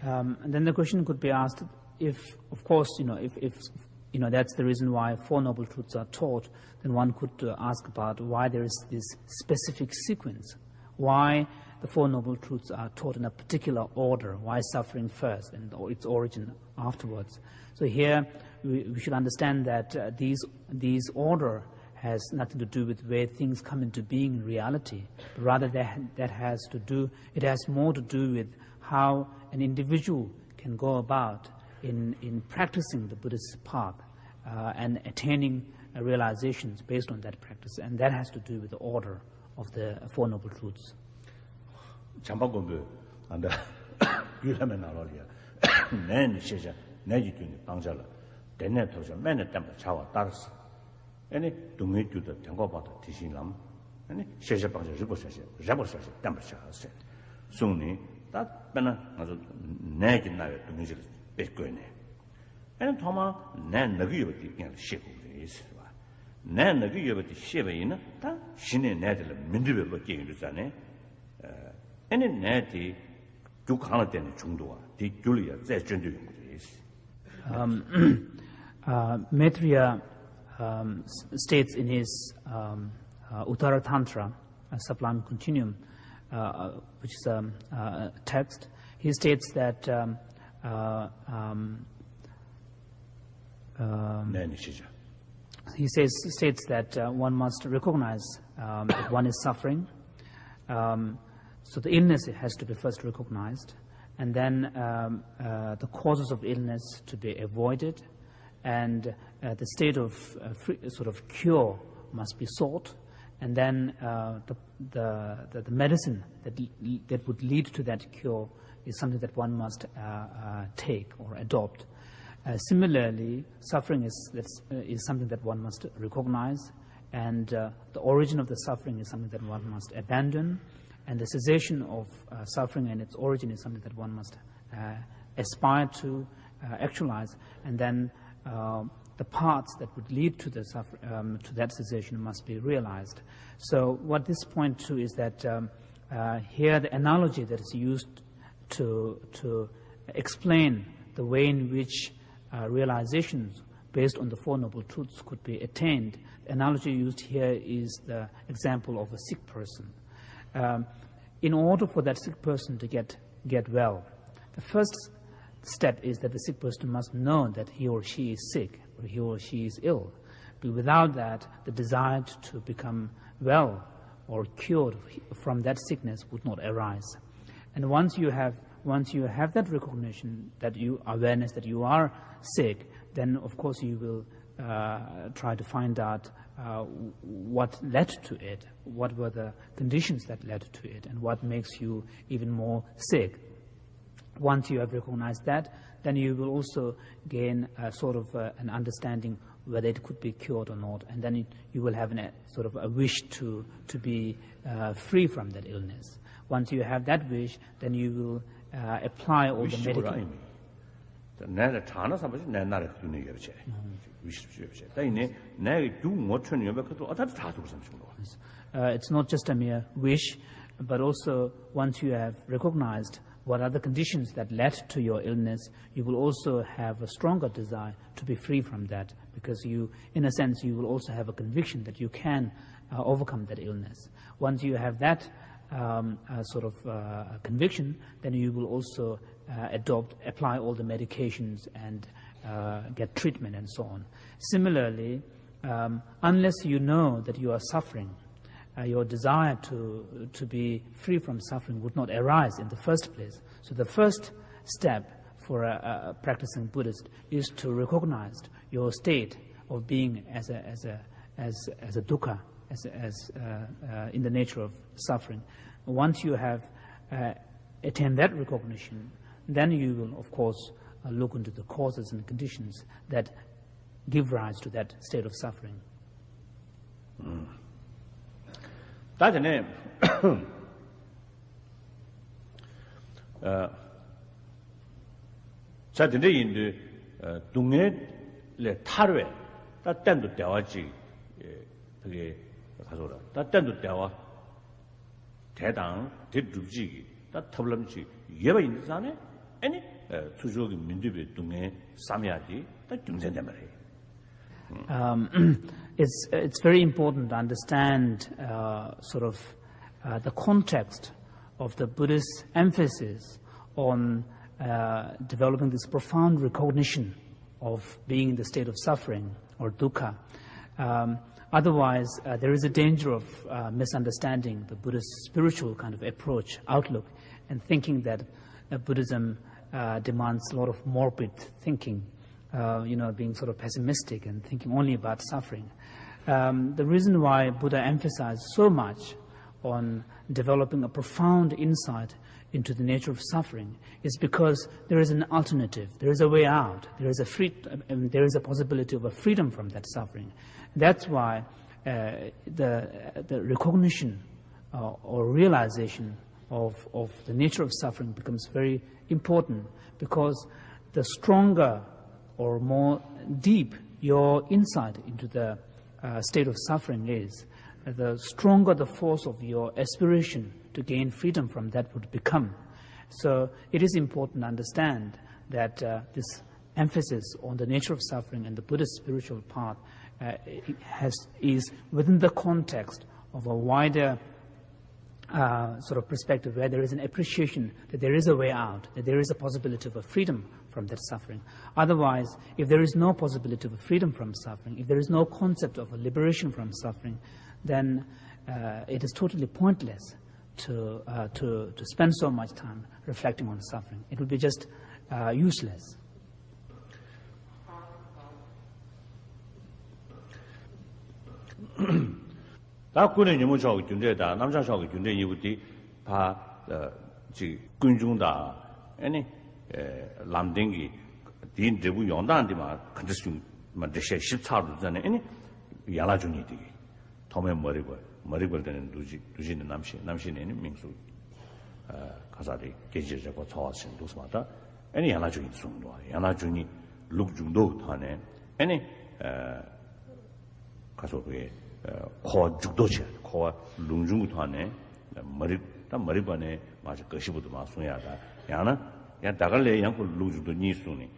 S3: And then the question could be asked, if, of course, if that's the reason why Four Noble Truths are taught, then one could ask about why there is this specific sequence, why the Four Noble Truths are taught in a particular order, why suffering first and its origin afterwards. So here we should understand that these order has nothing to do with where things come into being in reality, but rather it has more to do with how an individual can go about in practicing the Buddhist path and attaining realizations based on that practice, and that has to do with the order of the Four Noble Truths.
S2: 잠바고도 안다 유라면 나올이야 내 시자 내지도 방자라 내내 도저 맨날 담바 자와 따르스 아니 동해주도 장고바도 디신람 아니 시자 방자 리보셔시 잡어셔시 담바셔시 송니 다 빼나 아주 내기 나요 동해지 뺏고네 아니 도마 내 너기 요디 그냥 시고 있어 봐. 내 너기 요디 시베이나 다 신의 내들 민두별로 게임이잖아요. 아니 내디 죽하는 때는 중도와 뒤줄이야 재전도
S3: Maitreya states in his Uttara Tantra, a Sublime Continuum, which is a text, he states that he states that one must recognize that one is suffering. So the illness has to be first recognized, and then the causes of illness to be avoided, and the state of sort of cure must be sought, and then the medicine that would lead to that cure is something that one must take or adopt. Similarly, suffering is something that one must recognize, and the origin of the suffering is something that one must abandon. And the cessation of suffering and its origin is something that one must aspire to actualize, and then the paths that would lead to to that cessation must be realized. So what this points to is that here the analogy that is used to explain the way in which realizations based on the Four Noble Truths could be attained, the analogy used here is the example of a sick person. In order for that sick person to get well, the first step is that the sick person must know that he or she is sick, or he or she is ill. But without that, the desire to become well or cured from that sickness would not arise. And once you have that recognition, awareness that you are sick, then of course you will try to find out what led to it, what were the conditions that led to it, and what makes you even more sick. Once you have recognized that, then you will also gain sort of an understanding whether it could be cured or not, and then you will have sort of a wish to be free from that illness. Once you have that wish, then you will apply all the medical.
S2: 내가 자나 사버지 내 나라 눈에 열지. 위십시오. 근데 내가 두못 천 여백도 어차피 다 두고 삼는 거.
S3: It's not just a mere wish, but also once you have recognized what are the conditions that led to your illness, you will also have a stronger desire to be free from that, because you, in a sense, you will also have a conviction that you can overcome that illness. Once you have that conviction, then you will also apply all the medications and get treatment and so on. Similarly, unless you know that you are suffering, your desire to be free from suffering would not arise in the first place. So the first step for a practicing Buddhist is to recognize your state of being as a dukkha, in the nature of suffering. Once you have attained that recognition, then you will, of course, look into the causes and conditions that give rise to that state of suffering.
S2: 다전에 자들이 인도 동네에 타르에 따뜻도 대화지 그게 가서라 따뜻도 대화 대당 대두지 따뜻블럼지 예바 인사네 아니 수족이 민두비 동네 삼야지 다 중생된 말이에요.
S3: It's very important to understand the context of the Buddhist emphasis on developing this profound recognition of being in the state of suffering or dukkha. Otherwise, there is a danger of misunderstanding the Buddhist spiritual kind of approach, outlook, and thinking that Buddhism demands a lot of morbid thinking. Being sort of pessimistic and thinking only about suffering. The reason why Buddha emphasized so much on developing a profound insight into the nature of suffering is because there is an alternative, there is a way out, there is a possibility of a freedom from that suffering. That's why the recognition or realization of the nature of suffering becomes very important, because the stronger or more deep your insight into the state of suffering is, the stronger the force of your aspiration to gain freedom from that would become. So it is important to understand that this emphasis on the nature of suffering and the Buddhist spiritual path is within the context of a wider perspective, where there is an appreciation that there is a way out, that there is a possibility of a freedom from that suffering. Otherwise, if there is no possibility of a freedom from suffering, if there is no concept of a liberation from suffering, then it is totally pointless to spend so much time reflecting on suffering. It would be just useless.
S2: 다 군의 nhiệm vụ 군대다 남자하고 군대 이후에 다 군중다 아니 람댕기 딘 대부 용단한테만 컨디션 만드셔 14도 전에 아니 야라준이디 tom에 머리고 되는 두지는 남신에는 민수 가사리 계지자고 저하신 도스마다 아니 야라준이 송도 야라준이 룩중도 타네 아니 가서에 코 죽도지 코와 룽중도 타네 머리반에 맞아 것이부터 마송야다 야나 야 다갈래 양고 루주도 니수니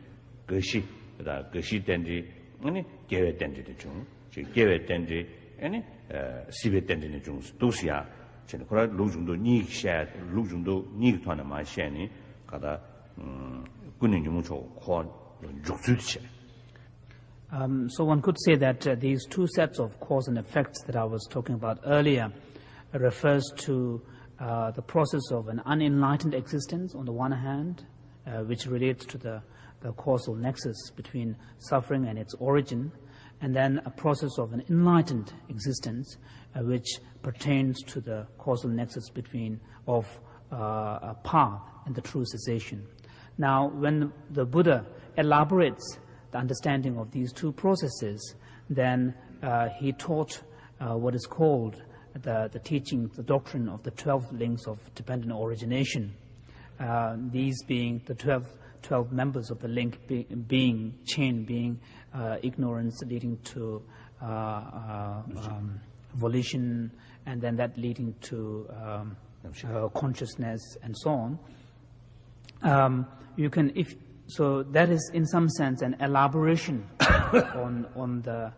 S2: 것이 된지 아니 계획 된지도 중 계획 된지 아니 시베 된지는 중 도시야 저는 그런 루중도 니샤 루중도 니团的 마시니 가다 군인 유무초 코 죽수치.
S3: So one could say that these two sets of cause and effects that I was talking about earlier refers to the process of an unenlightened existence on the one hand, which relates to the causal nexus between suffering and its origin, and then a process of an enlightened existence, which pertains to the causal nexus of a path and the true cessation. Now, when the Buddha elaborates the understanding of these two processes, then he taught what is called the teaching, the doctrine of the 12 links of dependent origination, these being the 12 members of the link being ignorance leading to volition, and then that leading to consciousness and so on. So that is in some sense an elaboration on the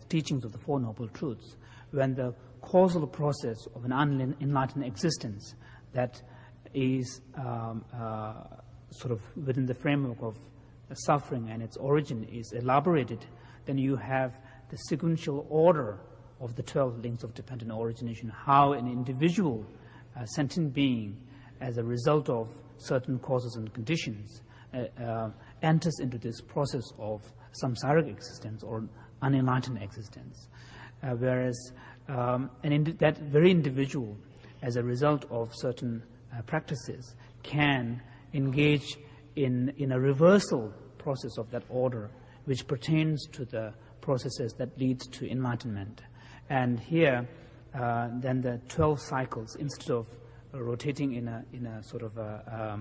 S3: teachings of the Four Noble Truths, when the causal process of an unenlightened existence that is sort of within the framework of suffering and its origin is elaborated, then you have the sequential order of the 12 links of dependent origination, how an individual sentient being, as a result of certain causes and conditions, enters into this process of samsaric existence or unenlightened existence. Whereas that very individual, as a result of certain practices, can engage in a reversal process of that order, which pertains to the processes that lead to enlightenment. And here, then the 12 cycles, instead of rotating in a sort of a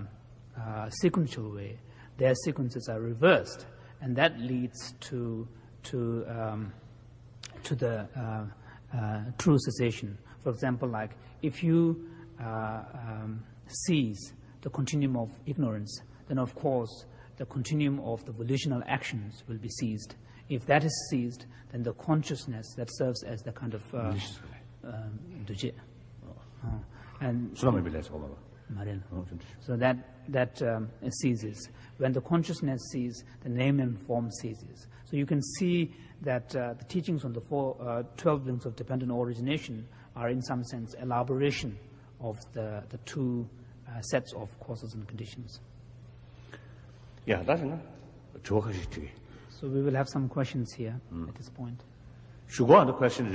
S3: sequential way, their sequences are reversed, and that leads to the true cessation. For example, like if you seize the continuum of ignorance, then of course the continuum of the volitional actions will be seized. If that is seized, then the consciousness that serves as the kind of and so that ceases. When the consciousness ceases, the name and form ceases. So you can see that the teachings on the 12 links of dependent origination are in some sense elaboration of the two sets of causes and conditions.
S2: Yeah, that's enough.
S3: So we will have some questions here at this point.
S2: Written questions.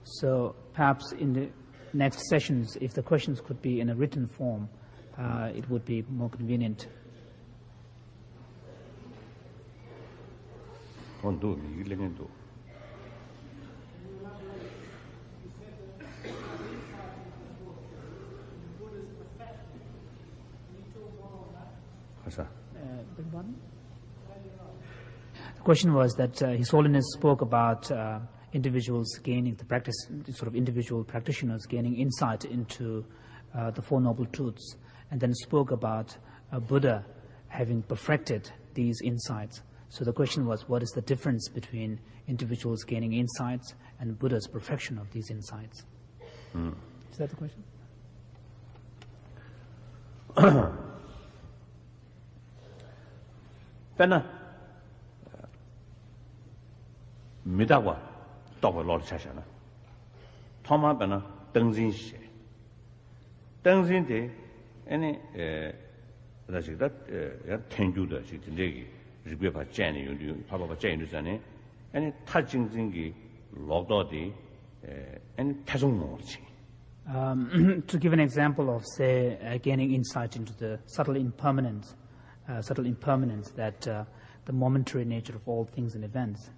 S3: So perhaps in the next sessions, if the questions could be in a written form, it would be more convenient. The question was that His Holiness spoke about individuals gaining the practice, sort of individual practitioners gaining insight into the Four Noble Truths, and then spoke about Buddha having perfected these insights. So the question was, what is the difference between individuals gaining insights and Buddha's perfection of these insights? Is that the question?
S2: Pena Midagwa Dogwa Lord Chashana Toma Bena Dengzin She Dengzin de any that Tenju the Shiki Ribipa Jenny, Papa Jane Zane, any touching zingi Logdodi, any Tazung.
S3: To give an example of, say, gaining insight into the subtle impermanence that the momentary nature of all things and events.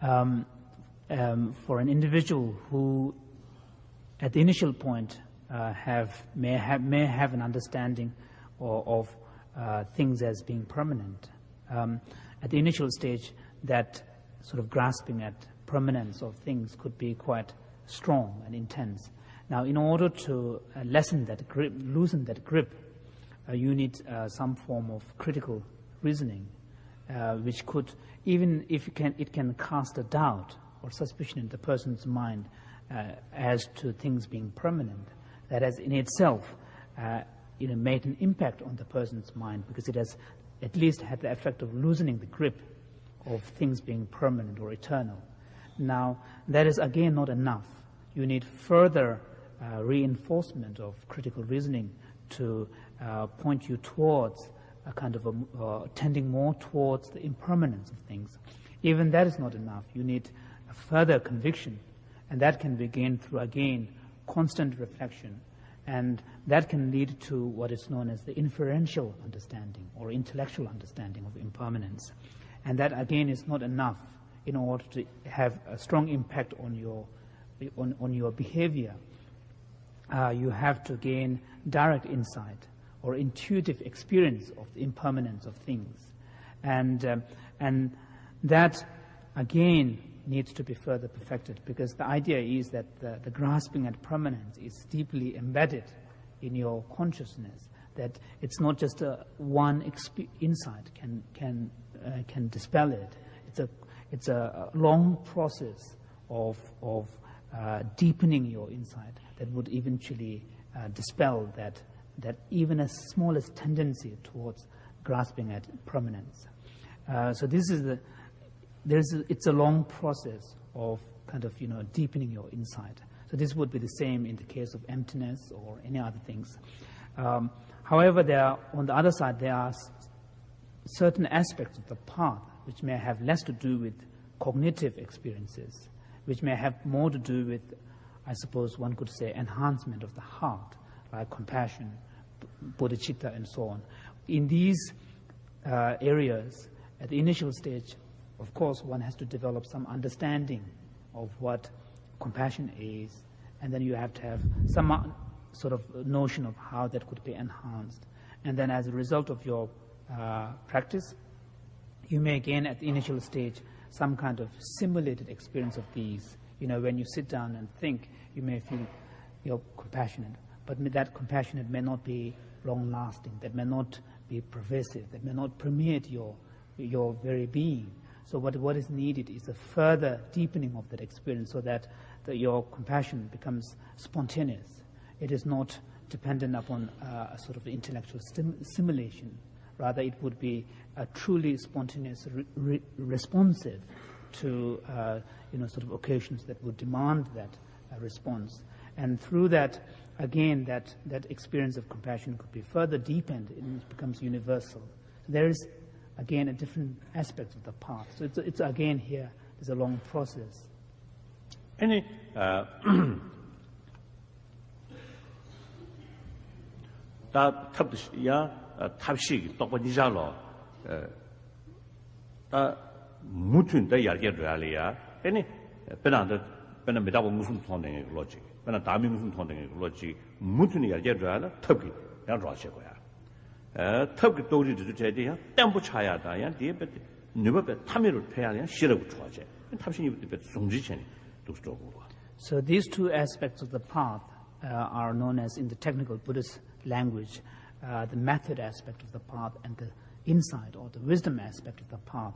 S3: For an individual who, at the initial point, may have an understanding of things as being permanent. At the initial stage, that sort of grasping at permanence of things could be quite strong and intense. Now, in order to lessen that grip, loosen that grip, you need some form of critical reasoning, which could, even if it can cast a doubt or suspicion in the person's mind as to things being permanent, that has in itself made an impact on the person's mind, because it has at least had the effect of loosening the grip of things being permanent or eternal. Now, that is again not enough. You need further reinforcement of critical reasoning to point you towards a kind of tending more towards the impermanence of things. Even that is not enough. You need a further conviction, and that can be gained through, again, constant reflection. And that can lead to what is known as the inferential understanding or intellectual understanding of impermanence. And that, again, is not enough in order to have a strong impact on your on your behavior, you have to gain direct insight or intuitive experience of the impermanence of things. And that, again, needs to be further perfected, because the idea is that the grasping at permanence is deeply embedded in your consciousness, that it's not just one insight can dispel it. It's a long process of deepening your insight that would eventually dispel that even as smallest tendency towards grasping at permanence. So this is it's a long process of kind of deepening your insight. So this would be the same in the case of emptiness or any other things. However, on the other side, there are certain aspects of the path which may have less to do with cognitive experiences, which may have more to do with, I suppose one could say, enhancement of the heart, like compassion, bodhicitta, and so on. In these areas, at the initial stage, of course, one has to develop some understanding of what compassion is, and then you have to have some sort of notion of how that could be enhanced. And then as a result of your practice, you may gain at the initial stage some kind of simulated experience of these. When you sit down and think, you may feel you're compassionate, but that compassionate may not be long-lasting, that may not be pervasive, that may not permeate your very being. So what is needed is a further deepening of that experience, so that your compassion becomes spontaneous. It is not dependent upon a sort of intellectual simulation. Rather, it would be a truly spontaneous, responsive to sort of occasions that would demand that response. And through that, again, that experience of compassion could be further deepened, and it becomes universal. There is, again, a different aspect of the path. So it's again here, there's a long process.
S2: Any 다 탑시야 탑시 똑바 니자로 다 무튼다 야게르알이야 아니 베나 메다고 무슨 통행의 로직 베나 다미 무슨 통행의 로직 무튼이 야게르알 탑기 야 로시고야 탑기 도리도 제대야 땜부 차야다 야 디베 누베 탐미를 패야냐 싫어고 좋아제 탑신이 베 송지체니 도스도고.
S3: So these two aspects of the path are known as, in the technical Buddhist language, the method aspect of the path and the insight or the wisdom aspect of the path.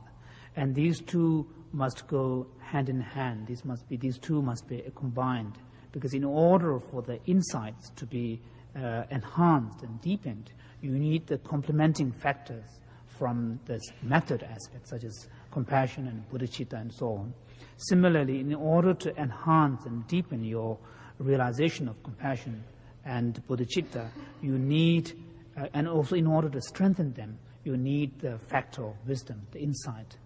S3: And these two must go hand in hand. These two must be combined, because in order for the insights to be enhanced and deepened, you need the complementing factors from this method aspect, such as compassion and bodhicitta and so on. Similarly, in order to enhance and deepen your realization of compassion and bodhicitta, you need, and also in order to strengthen them, you need the factor of wisdom, the insight,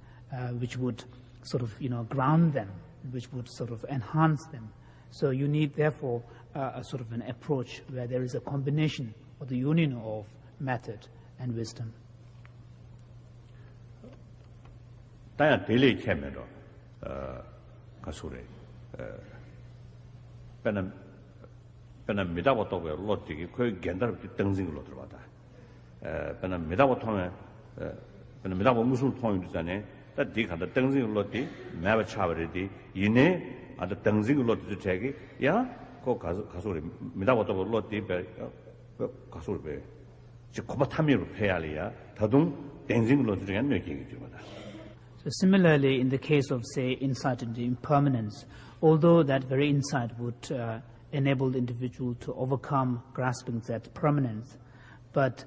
S3: which would sort of, ground them, which would sort of enhance them. So you need, therefore, a sort of an approach where there is a combination or the union of method and wisdom.
S2: 다야 델레이 캠에로 가수래 베나 미다고토고 로티기 거기 겐다르 등징으로 들어왔다. 베나 미다고토에 베나 미다고 무슨 통이잖아요. 다 디가다 등징으로 로티 매바 차버리디 이네 아다 등징으로 로티 제기 야고 가수래 미다고토고 로티 베 가수래 베 고바 탐미로 패야리야 더동 등징으로 들어가 몇개기 주거다.
S3: So similarly, in the case of, say, insight into impermanence, although that very insight would enable the individual to overcome graspings at permanence, but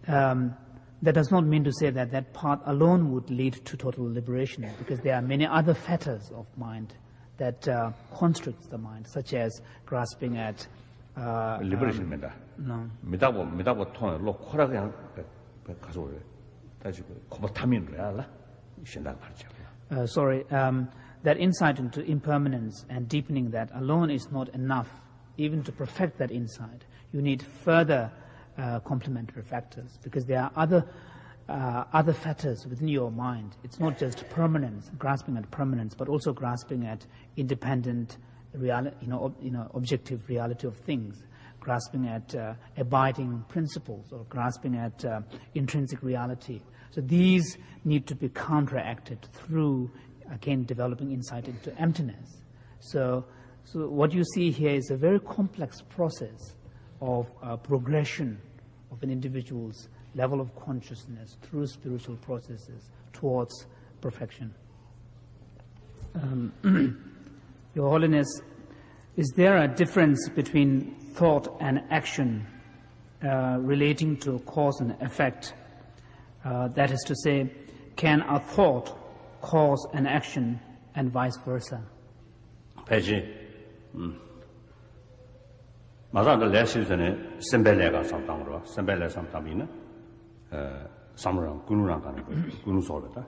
S3: that does not mean to say that that path alone would lead to total liberation, because there are many other fetters of mind that constricts the mind, such as grasping at
S2: liberation.
S3: No.
S2: 미다고 통에 로 코라 그냥 가서 다시 고바 탐미로 해야라.
S3: That insight into impermanence and deepening that alone is not enough. Even to perfect that insight, you need further complementary factors, because there are other other factors within your mind. It's not just permanence, grasping at permanence, but also grasping at independent objective reality of things, grasping at abiding principles, or grasping at intrinsic reality. So these need to be counteracted through, again, developing insight into emptiness. So what you see here is a very complex process of progression of an individual's level of consciousness through spiritual processes towards perfection. Your Holiness, is there a difference between thought and action relating to cause and effect? That is to say, can a thought cause an action and vice versa?
S2: Peji, 마상의 레시전에 셈벨레가 상담으로 셈벨레 상담이나 삼랑 군우랑 가는 거 군우 소리다.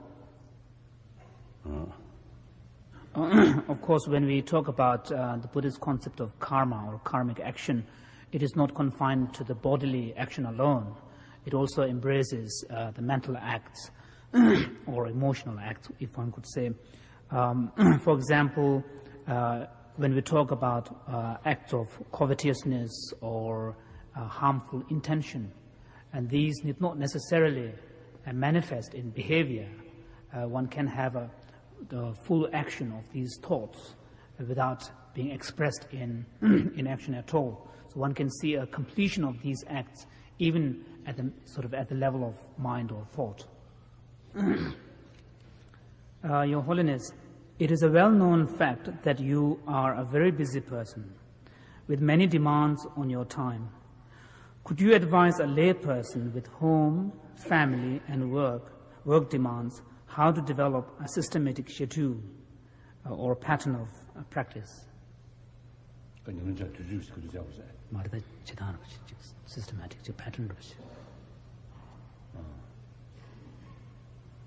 S3: Of course, when we talk about the Buddhist concept of karma or karmic action, it is not confined to the bodily action alone. It also embraces the mental acts or emotional acts, if one could say. For example, when we talk about acts of covetousness or harmful intention, and these need not necessarily manifest in behavior. One can have the full action of these thoughts without being expressed in action at all. So one can see a completion of these acts even at the level of mind or thought. Your Holiness, it is a well-known fact that you are a very busy person with many demands on your time. Could you advise a lay person with home, family, and work demands how to develop a systematic schedule or pattern of practice? Systematic pattern.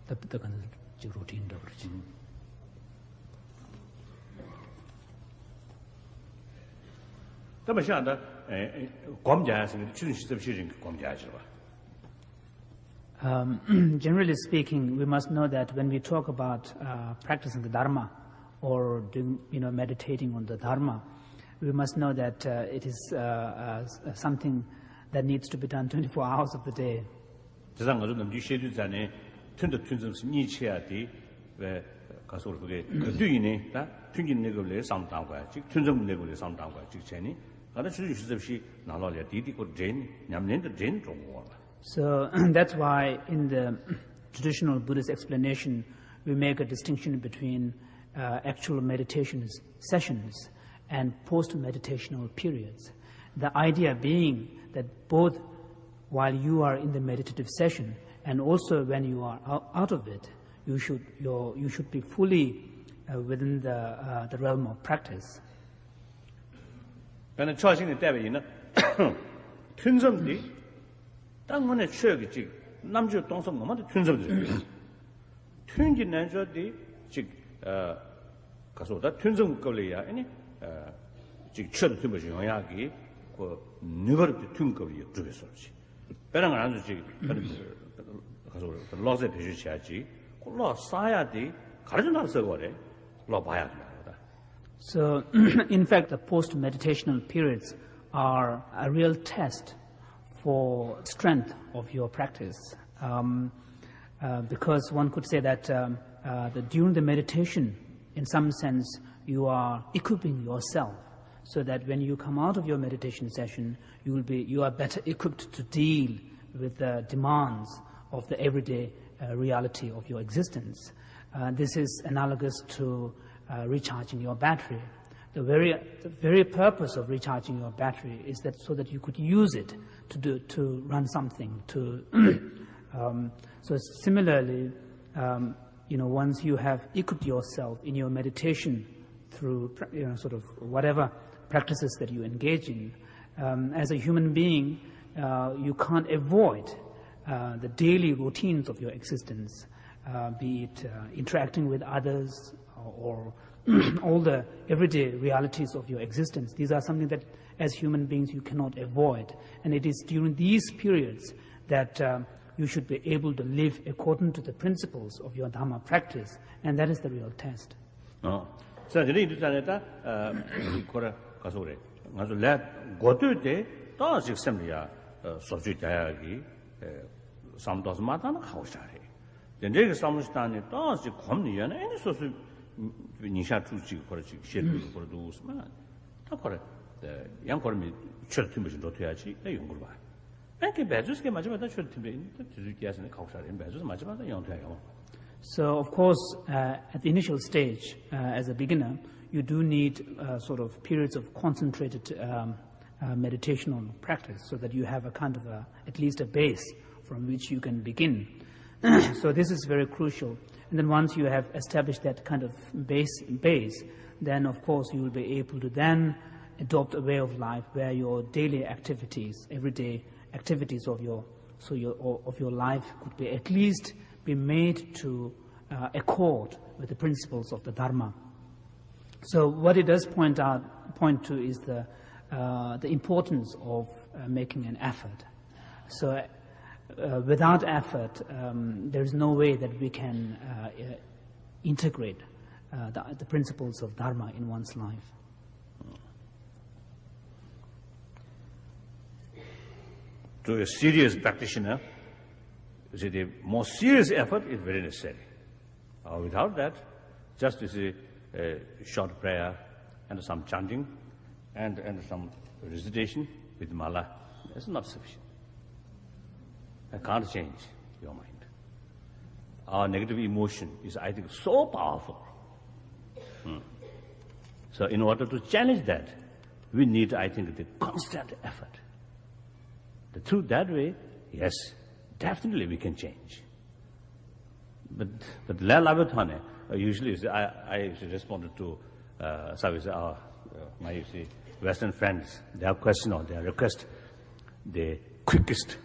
S3: The routine. Generally speaking, we must know that when we talk about practicing the Dharma or doing, meditating on the Dharma, we must know that it is something that needs to be done 24 hours of the day. So that's why in the traditional Buddhist explanation, we make a distinction between actual meditation sessions and post-meditational periods. The idea being that both while you are in the meditative session and also when you are out of it, you should be fully within the realm of practice.
S2: 당문에 취역이지 남주 동성 뭐마도 튼성들 튼기난저디 즉 가서다 튼성 걸려야 아니 즉 취도 좀 영향이 그 누가를 튼거리 주겠어지 배랑 안 주지 가서 로제 배주셔야지 콜로 사야지 가르쳐 놨어 거래 로 봐야 된다.
S3: So in fact the post meditational periods are a real test for strength of your practice, because one could say that during the meditation, in some sense, you are equipping yourself so that when you come out of your meditation session, you are better equipped to deal with the demands of the everyday reality of your existence. This is analogous to recharging your battery. The very purpose of recharging your battery is that so that you could use it to run something. So similarly, once you have equipped yourself in your meditation through whatever practices that you engage in, as a human being, you can't avoid the daily routines of your existence, be it interacting with others or all the everyday realities of your existence. These are something that as human beings you cannot avoid. And it is during these periods that you should be able to live according to the principles of your Dharma practice, and that is the real test.
S2: So, the reason that Kora Kasore, as let go to the Dawes Assembly, subject Diagi, some does matter how shall he. The next Samustan, Dawes, the Comni, and any sort of Nisha Tuchi for a shell for those man. The young Cormi church to Totiachi, a young guy. And Bazus came much about that should be to gas and the culture in Bazus, much about the young tail.
S3: So, of course, at the initial stage, as a beginner, you do need sort of periods of concentrated meditational practice so that you have a kind of at least a base from which you can begin. So this is very crucial. And then once you have established that kind of base, then, of course, you will be able to then adopt a way of life where your daily activities, everyday activities of your life could be at least be made to accord with the principles of the Dharma. So what it does point to is the importance of making an effort. So without effort, there is no way that we can integrate the principles of Dharma in one's life.
S2: To a serious practitioner, the more serious effort is very necessary. Without that, just a short prayer and some chanting and some recitation with mala is not sufficient. I can't change your mind. Our negative emotion is, I think, so powerful. So in order to challenge that, we need, I think, the constant effort. Through that way, yes, definitely we can change. But usually I responded to my Western friends, their question or their request, the quickest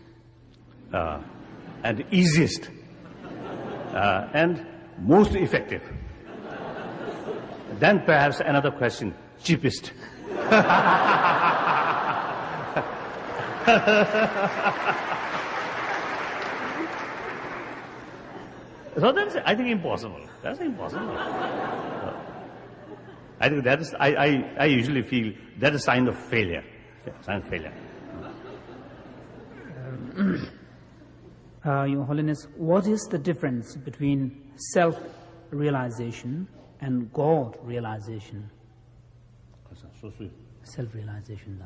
S2: and easiest and most effective. Then perhaps another question, cheapest. So that's, I think, impossible. That's impossible. I think that is, I usually feel that is a sign of failure. Sign of failure.
S3: Your Holiness, what is the difference between self-realization and God-realization? Self-realization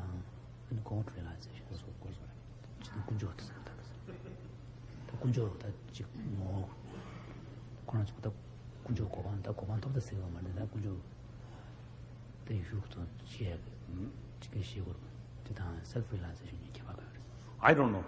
S3: and God-realization.
S2: I don't know.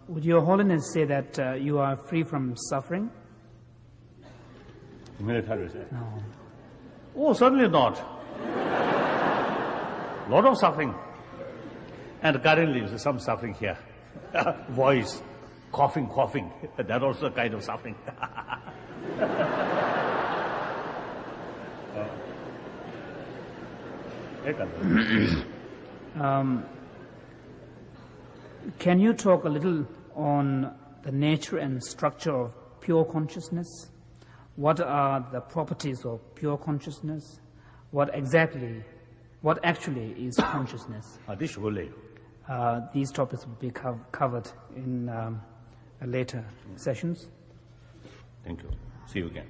S3: Would Your Holiness say that you are free from suffering?
S2: No.
S3: No.
S2: Certainly not. Lot of suffering. And currently some suffering here. Voice, coughing. That also a kind of suffering.
S3: Can you talk a little on the nature and structure of pure consciousness? What are the properties of pure consciousness? What actually is consciousness? These topics will be covered in later sessions.
S2: Thank you. See you again.